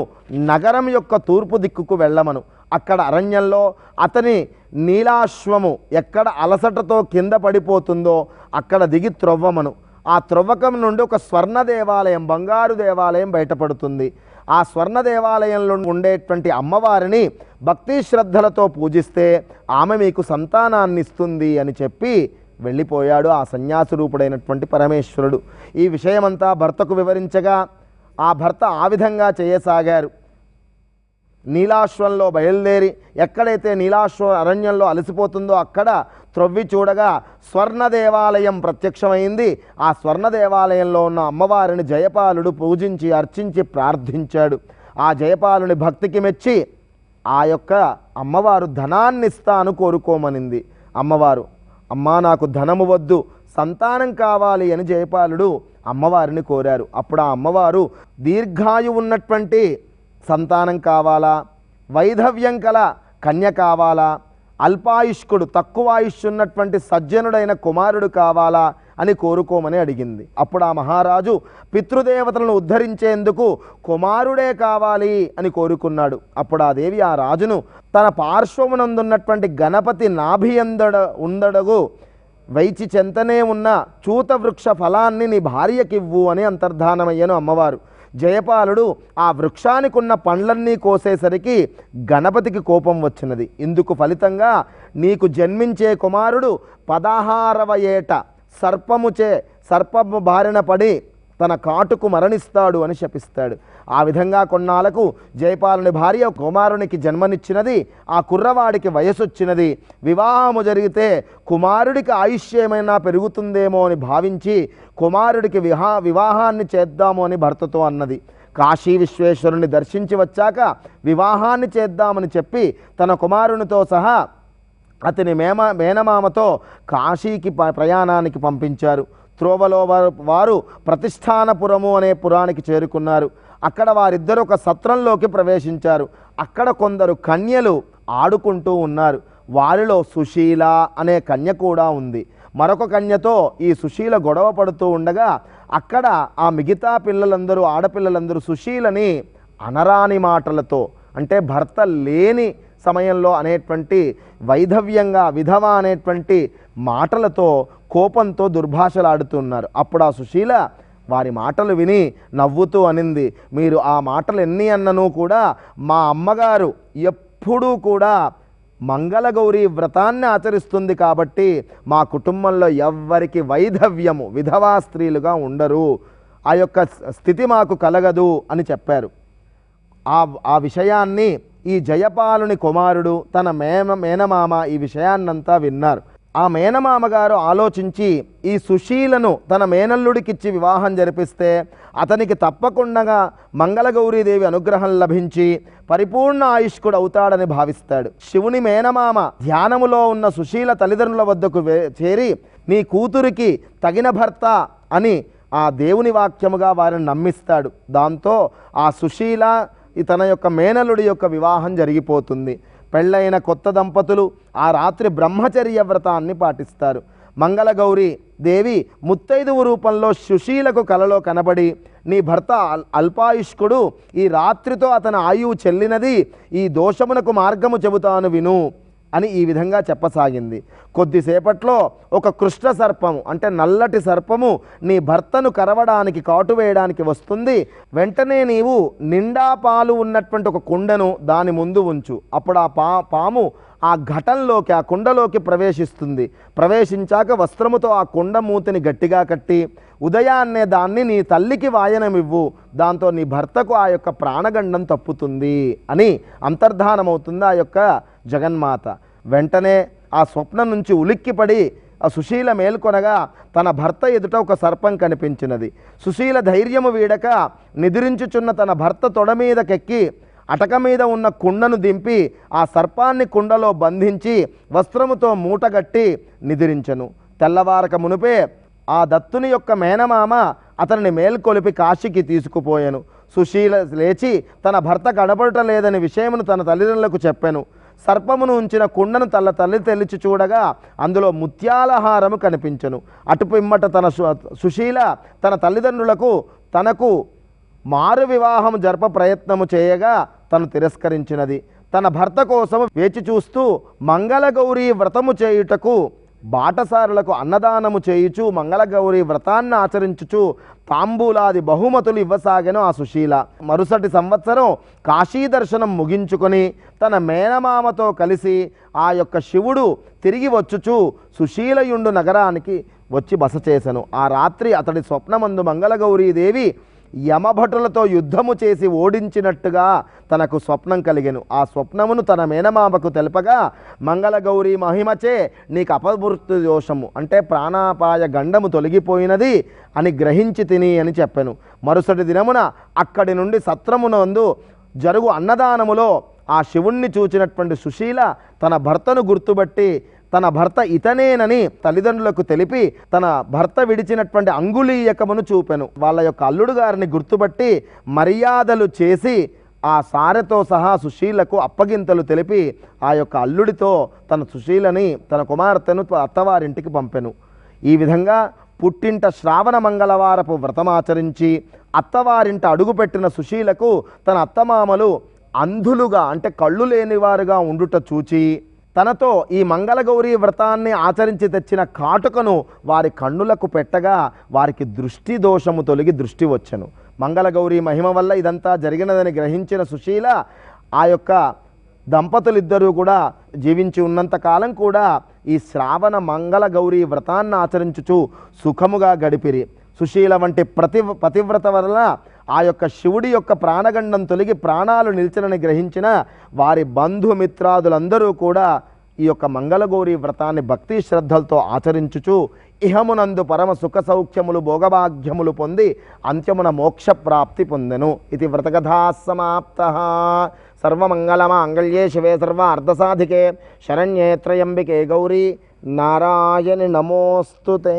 Speaker 2: నగరం యొక్క తూర్పు దిక్కుకు వెళ్ళమను. అక్కడ అరణ్యంలో అతని నీలాశ్వము ఎక్కడ అలసటతో కింద పడిపోతుందో అక్కడ దిగి త్రొవ్వమను. ఆ త్రవ్వకం నుండి ఒక స్వర్ణ దేవాలయం, బంగారు దేవాలయం బయటపడుతుంది. ఆ స్వర్ణ దేవాలయంలో ఉండేటువంటి అమ్మవారిని భక్తి శ్రద్ధలతో పూజిస్తే ఆమె మీకు సంతానాన్ని ఇస్తుంది అని చెప్పి వెళ్ళిపోయాడు ఆ సన్యాసి రూపుడైనటువంటి పరమేశ్వరుడు. ఈ విషయమంతా భర్తకు వివరించగా ఆ భర్త ఆ విధంగా చేయసాగారు. నీలాశ్వంలో బయలుదేరి ఎక్కడైతే నీలాశ్వ అరణ్యంలో అలసిపోతుందో అక్కడ త్రవ్వి చూడగా స్వర్ణ దేవాలయం ప్రత్యక్షమైంది. ఆ స్వర్ణ దేవాలయంలో ఉన్న అమ్మవారిని జయపాలుడు పూజించి అర్చించి ప్రార్థించాడు. ఆ జయపాలుని భక్తికి మెచ్చి ఆ యొక్క అమ్మవారు ధనాన్ని ఇస్తాను కోరుకోమనింది. అమ్మవారు, అమ్మా నాకు ధనము వద్దు, సంతానం కావాలి అని జయపాలుడు అమ్మవారిని కోరారు. అప్పుడు ఆ అమ్మవారు, దీర్ఘాయు ఉన్నటువంటి సంతానం కావాలా, వైధవ్యం కల కన్య కావాలా, అల్పాయుష్కుడు తక్కువ ఆయుష్ ఉన్నటువంటి సజ్జనుడైన కుమారుడు కావాలా అని కోరుకోమని అడిగింది. అప్పుడు ఆ మహారాజు పితృదేవతలను ఉద్ధరించేందుకు కుమారుడే కావాలి అని కోరుకున్నాడు. అప్పుడు ఆ దేవి ఆ రాజును తన పార్శ్వమునందున్నటువంటి గణపతి ఉండడగు వైచి చెంతనే ఉన్న చూత వృక్ష ఫలాన్ని నీ భార్యకివ్వు అని అంతర్ధానమయ్యను అమ్మవారు. జయపాలుడు ఆ వృక్షానికి ఉన్న పండ్లన్నీ కోసేసరికి గణపతికి కోపం వచ్చినది. ఇందుకు ఫలితంగా నీకు జన్మించే కుమారుడు 16వ ఏట సర్పము బారిన పడి తన కాటుకు మరణిస్తాడు అని శపిస్తాడు. ఆ విధంగా కొన్నాళ్లకు జయపాలుని భార్య కుమారునికి జన్మనిచ్చినది. ఆ కుర్రవాడికి వయసొచ్చినది. వివాహము జరిగితే కుమారుడికి ఆయుష్ ఏమైనా పెరుగుతుందేమో అని భావించి కుమారుడికి వివాహాన్ని చేద్దాము అని భర్తతో అన్నది. కాశీ విశ్వేశ్వరుని దర్శించి వచ్చాక వివాహాన్ని చేద్దామని చెప్పి తన కుమారునితో సహా అతని మేనమామతో కాశీకి ప్రయాణానికి పంపించారు. త్రోవలో వారు ప్రతిష్టానపురము అనే పురానికి చేరుకున్నారు. అక్కడ వారిద్దరు ఒక సత్రంలోకి ప్రవేశించారు. అక్కడ కొందరు కన్యలు ఆడుకుంటూ ఉన్నారు. వారిలో సుశీల అనే కన్య కూడా ఉంది. మరొక కన్యతో ఈ సుశీల గొడవ పడుతూ ఉండగా అక్కడ ఆ మిగతా పిల్లలందరూ ఆడపిల్లలందరూ సుశీలని అనరాని మాటలతో, అంటే భర్త లేని సమయంలో అనేటువంటి వైధవ్యంగా విధవ అనేటువంటి మాటలతో కోపంతో దుర్భాషలాడుతున్నారు. అప్పుడు ఆ సుశీల వారి మాటలు విని నవ్వుతూ అనింది, మీరు ఆ మాటలు ఎన్ని అన్నను కూడా మా అమ్మగారు ఎప్పుడూ కూడా మంగళగౌరి వ్రతాన్ని ఆచరిస్తుంది కాబట్టి మా కుటుంబంలో ఎవ్వరికి వైధవ్యము విధవా స్త్రీలుగా ఉండరు, ఆ యొక్క స్థితి మాకు కలగదు అని చెప్పారు. ఆ విషయాన్ని ఈ జయపాలుని కుమారుడు తన మేనమామ ఈ విషయాన్నంతా విన్నారు. ఆ మేనమామ గారు ఆలోచించి ఈ సుశీలను తన మేనల్లుడికిచ్చి వివాహం జరిపిస్తే అతనికి తప్పకుండా మంగళగౌరీదేవి అనుగ్రహం లభించి పరిపూర్ణ ఆయుష్కుడు అవుతాడని భావిస్తాడు. శివుని మేనమామ ధ్యానములో ఉన్న సుశీల తల్లిదండ్రుల వద్దకు చేరి నీ కూతురికి తగిన భర్త అని ఆ దేవుని వాక్యముగా వారిని నమ్మిస్తాడు. దాంతో ఆ సుశీల తన యొక్క మేనలుడి యొక్క వివాహం జరిగిపోతుంది. పెళ్ళైన కొత్త దంపతులు ఆ రాత్రి బ్రహ్మచర్య వ్రతాన్ని పాటిస్తారు. మంగళగౌరి దేవి ముత్తైదువు రూపంలో సుశీలకు కలలో కనబడి, నీ భర్త అల్పాయుష్కుడు, ఈ రాత్రితో అతని ఆయువు చెల్లినది, ఈ దోషమునకు మార్గము చెబుతాను విను అని ఈ విధంగా చెప్పసాగింది. కొద్దిసేపట్లో ఒక కృష్ణ సర్పము అంటే నల్లటి సర్పము నీ భర్తను కరవడానికి కాటు వేయడానికి వస్తుంది. వెంటనే నీవు నిండా పాలు ఉన్నటువంటి ఒక కుండను దాని ముందు ఉంచు. అప్పుడు ఆ పాము ఆ ఘటంలోకి ఆ కుండలోకి ప్రవేశిస్తుంది. ప్రవేశించాక వస్త్రముతో ఆ కుండ మూతిని గట్టిగా కట్టి ఉదయాన్నే దాన్ని నీ తల్లికి వాయనమివ్వు, దాంతో నీ భర్తకు ఆ యొక్క ప్రాణగండం తప్పుతుంది అని అంతర్ధానమవుతుంది ఆ యొక్క జగన్మాత. వెంటనే ఆ స్వప్నం నుంచి ఉలిక్కిపడి ఆ సుశీల మేల్కొనగా తన భర్త ఎదుట ఒక సర్పం కనిపించినది. సుశీల ధైర్యము వీడక నిద్రించుచున్న తన భర్త తొడ మీదకెక్కి అటక మీద ఉన్న కుండను దింపి ఆ సర్పాన్ని కుండలో బంధించి వస్త్రముతో మూటగట్టి నిద్రించెను. తెల్లవారక మునుపే ఆ దత్తుని యొక్క మేనమామ అతనిని మేల్కొలిపి కాశీకి తీసుకుపోయాను. సుశీల లేచి తన భర్త కనబడటలేదని విషయమును తన తల్లిదండ్రులకు చెప్పాను. సర్పమును ఉంచిన కుండను తల్లి తెలిచి చూడగా అందులో ముత్యాలహారము కనిపించెను. అటుపిమ్మట సుశీల తన తల్లిదండ్రులకు తనకు మారు వివాహం జరప ప్రయత్నము చేయగా తను తిరస్కరించినది. తన భర్త కోసం వేచి చూస్తూ మంగళగౌరీ వ్రతము చేయుటకు బాటసారులకు అన్నదానము చేయుచు మంగళగౌరీ వ్రతాన్ని ఆచరించుచు తాంబూలాది బహుమతులు ఇవ్వసాగెను ఆ సుశీల. మరుసటి సంవత్సరం కాశీ దర్శనం ముగించుకొని తన మేనమామతో కలిసి ఆ యొక్క శివుడు తిరిగి వచ్చుచు సుశీలయుండు నగరానికి వచ్చి బస చేసెను. ఆ రాత్రి అతడి స్వప్నమందు మంగళగౌరీదేవి యమభటులతో యుద్ధము చేసి ఓడించినట్టుగా తనకు స్వప్నం కలిగెను. ఆ స్వప్నమును తన మేనమామకు తెలపగా మంగళగౌరీ మహిమచే నీకు అపమృత్యు దోషము అంటే ప్రాణాపాయ గండము తొలగిపోయినది అని గ్రహించి తిని అని చెప్పెను. మరుసటి దినమున అక్కడి నుండి సత్రమునందు జరుగు అన్నదానములో ఆ శివుణ్ణి చూచినటువంటి సుశీల తన భర్తను గుర్తుబట్టి తన భర్త ఇతనేనని తల్లిదండ్రులకు తెలిపి తన భర్త విడిచినటువంటి అంగుళీయకమును చూపెను. వాళ్ళ యొక్క అల్లుడు గారిని గుర్తుపట్టి మర్యాదలు చేసి ఆ సారెతో సహా సుశీలకు అప్పగింతలు తెలిపి ఆ యొక్క అల్లుడితో తన సుశీలని తన కుమార్తెను అత్తవారింటికి పంపెను. ఈ విధంగా పుట్టింట శ్రావణ మంగళవారపు వ్రతమాచరించి అత్తవారింట అడుగుపెట్టిన సుశీలకు తన అత్తమామలు అంధులుగా అంటే కళ్ళు లేనివారుగా ఉండుట చూచి తనతో ఈ మంగళగౌరీ వ్రతాన్ని ఆచరించి తెచ్చిన కాటుకను వారి కన్నులకు పెట్టగా వారికి దృష్టి దోషము తొలగి దృష్టి వచ్చెను. మంగళగౌరీ మహిమ వల్ల ఇదంతా జరిగినదని గ్రహించిన సుశీల ఆ యొక్క దంపతులిద్దరూ కూడా జీవించి ఉన్నంతకాలం కూడా ఈ శ్రావణ మంగళగౌరీ వ్రతాన్ని ఆచరించుచు సుఖముగా గడిపిరి. సుశీల వంటి పతివ్రత వల్ల ఆ యొక్క శివుడి యొక్క ప్రాణగండం తొలగి ప్రాణాలు నిలిచినని గ్రహించిన వారి బంధుమిత్రాదులందరూ కూడా ఈ యొక్క మంగళగౌరీ వ్రతాన్ని భక్తి శ్రద్ధలతో ఆచరించుచు ఇహమునందు పరమ సుఖ సౌఖ్యములు భోగభాగ్యములు పొంది అంత్యమున మోక్ష ప్రాప్తి పొందెను. ఇది వ్రతకథా సమాప్తః. సర్వమంగళమాంగళ్యే శివే సర్వ అర్ధసాధికే శరణ్యే త్రయంబికే గౌరీ నారాయణి నమోస్తుతే.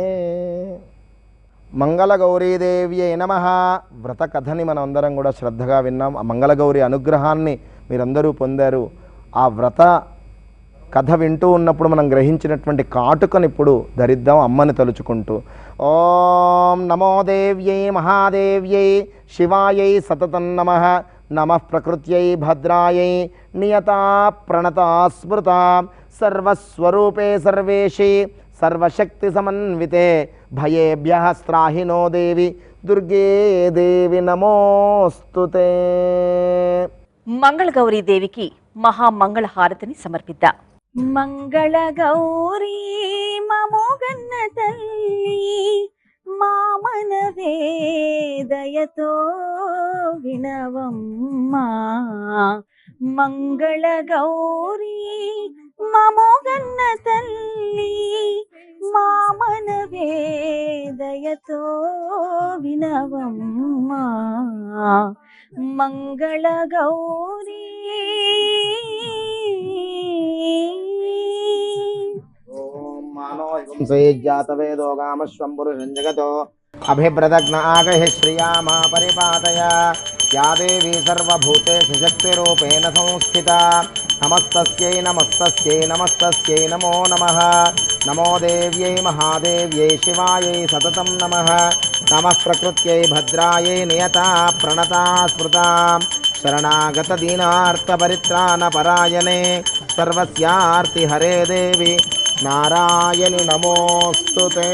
Speaker 2: మంగళగౌరీదేవ్యై నమః. వ్రత కథని మనం అందరం కూడా శ్రద్ధగా విన్నాం. ఆ మంగళగౌరి అనుగ్రహాన్ని మీరందరూ పొందారు. ఆ వ్రత కథ వింటూ ఉన్నప్పుడు మనం గ్రహించినటువంటి కాటుకను ఇప్పుడు ధరిద్దాం అమ్మని తలుచుకుంటూ. ఓం నమో దేవ్యై మహాదేవ్యై శివాయై సతతం నమః. నమః ప్రకృత్యై భద్రాయై నియతా ప్రణతా స్మృతా సర్వస్వరూపే సర్వేషి సర్వశక్తి సమన్వితే భయేభ్యః త్రాహినో దేవి దుర్గే దేవి నమోస్తుతే.
Speaker 1: మంగళగౌరీ దేవికి మహామంగళ హారతిని సమర్పిద్దాం.
Speaker 4: మంగళ గౌరీ మమోగన్న తల్లి మామన వేదయతో వినవమ్మా. మంగళ గౌరీ మమోగన్న తల్లి మామన వేదయతో వినవమ్మా. మంగళ గౌరీ
Speaker 2: జాతవేదో కామశ్వం పురుషం జగతో అభిప్రదగ్న ఆగహి శ్రియామా పరిపాతయ యా దేవీ సర్వభూతేషు శక్తిరూపేణ సంస్థిత. నమస్తస్యై నమస్తస్యై నమస్తస్యై నమో నమః. నమో దేవ్యై మహాదేవ్యై శివాయై సతతం నమః. నమః ప్రకృత్యై భద్రాయై నియతా ప్రణతా స్మృతా శరణాగత దీనార్త పరిత్రాణ పరాయణే సర్వస్యార్తి హరే దేవి నారాయణి నమోస్తుతే.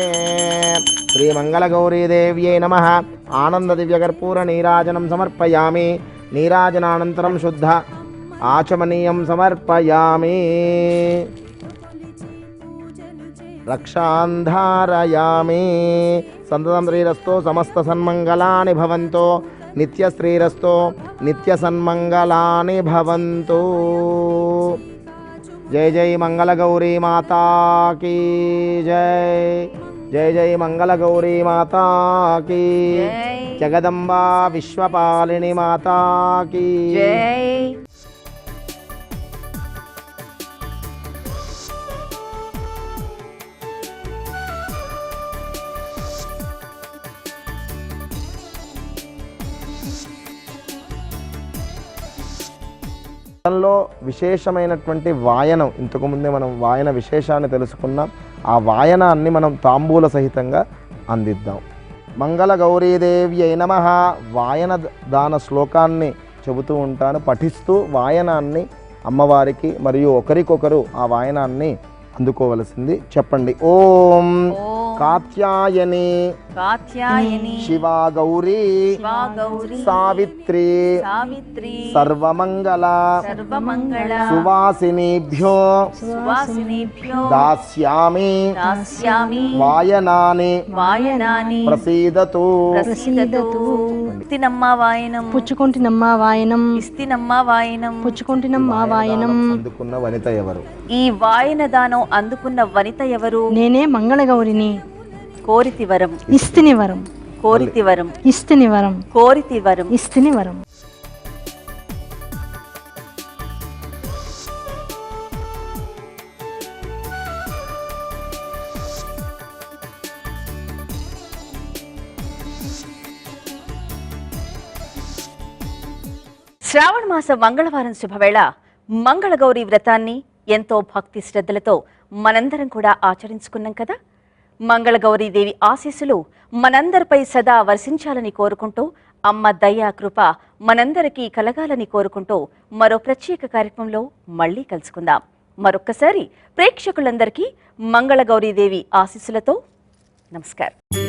Speaker 2: శ్రీ మంగళగౌరీదేవ్యై నమః. ఆనంద దివ్యకర్పూర నీరాజనం సమర్పయామి. నీరాజనానంతరం శుద్ధ ఆచమనీయం సమర్పయామి. రక్షాంధారయామి. సంతతం శ్రీరస్తో సమస్త సన్మంగళాని భవంతో నిత్య శ్రీరస్తో నిత్య సన్మంగళాని భవంతు. జై జై మంగళగౌరీ మాతా కీ జై. జై జై మంగళగౌరీ మాతా కీ. జగదంబా విశ్వపాలిని మాతా కీ.
Speaker 1: జై.
Speaker 2: లో విశేషమైనటువంటి వాయనం, ఇంతకుముందే మనం వాయన విశేషాన్ని తెలుసుకున్నాం. ఆ వాయనాన్ని మనం తాంబూల సహితంగా అందిద్దాం. మంగళగౌరీదేవ్యై నమః. వాయన దాన శ్లోకాన్ని చెబుతూ ఉంటాను, పఠిస్తూ వాయనాన్ని అమ్మవారికి మరియు ఒకరికొకరు ఆ వాయనాన్ని అందుకోవలసింది. చెప్పండి. ఓం కాత్యాయని
Speaker 1: కాత్యాయని
Speaker 2: శివా గౌరీ
Speaker 1: శివా గౌరీ
Speaker 2: సావిత్రి
Speaker 1: సావిత్రి
Speaker 2: సర్వమంగళ
Speaker 1: సర్వమంగళ
Speaker 2: సువాసినీభ్యో
Speaker 1: సువాసినీభ్యో
Speaker 2: దాస్యామి
Speaker 1: దాస్యామి
Speaker 2: వాయనాని
Speaker 1: వాయనాని
Speaker 2: ప్రసీదతు.
Speaker 1: ప్రసీదతు. ఇస్తినమ్మా వాయనం
Speaker 3: పుచ్చుకొంటినమ్మా వాయనం.
Speaker 1: ఇస్తినమ్మా వాయనం
Speaker 3: పుచ్చుకొంటినమ్మా వాయనం.
Speaker 2: అందుకున్న వనిత ఎవరు?
Speaker 1: ఈ వాయన దానం అందుకున్న వనిత ఎవరు?
Speaker 3: నేనే మంగళగౌరిని.
Speaker 1: కోరితి వరం
Speaker 3: ఇస్తిని వరం.
Speaker 1: కోరితి వరం
Speaker 3: ఇస్తిని వరం.
Speaker 1: కోరితి వరం
Speaker 3: ఇస్తిని వరం.
Speaker 1: శ్రావణ మాస మంగళవారం శుభవేళ మంగళగౌరి వ్రతాన్ని ఎంతో భక్తి శ్రద్ధలతో మనందరం కూడా ఆచరించుకున్నాం కదా. మంగళగౌరీదేవి ఆశీస్సులు మనందరిపై సదా వర్షించాలని కోరుకుంటూ, అమ్మ దయా కృప మనందరికీ కలగాలని కోరుకుంటూ మరో ప్రత్యేక కార్యక్రమంలో మళ్ళీ కలుసుకుందాం. మరొక్కసారి ప్రేక్షకులందరికీ మంగళగౌరీదేవి ఆశీస్సులతో నమస్కారం.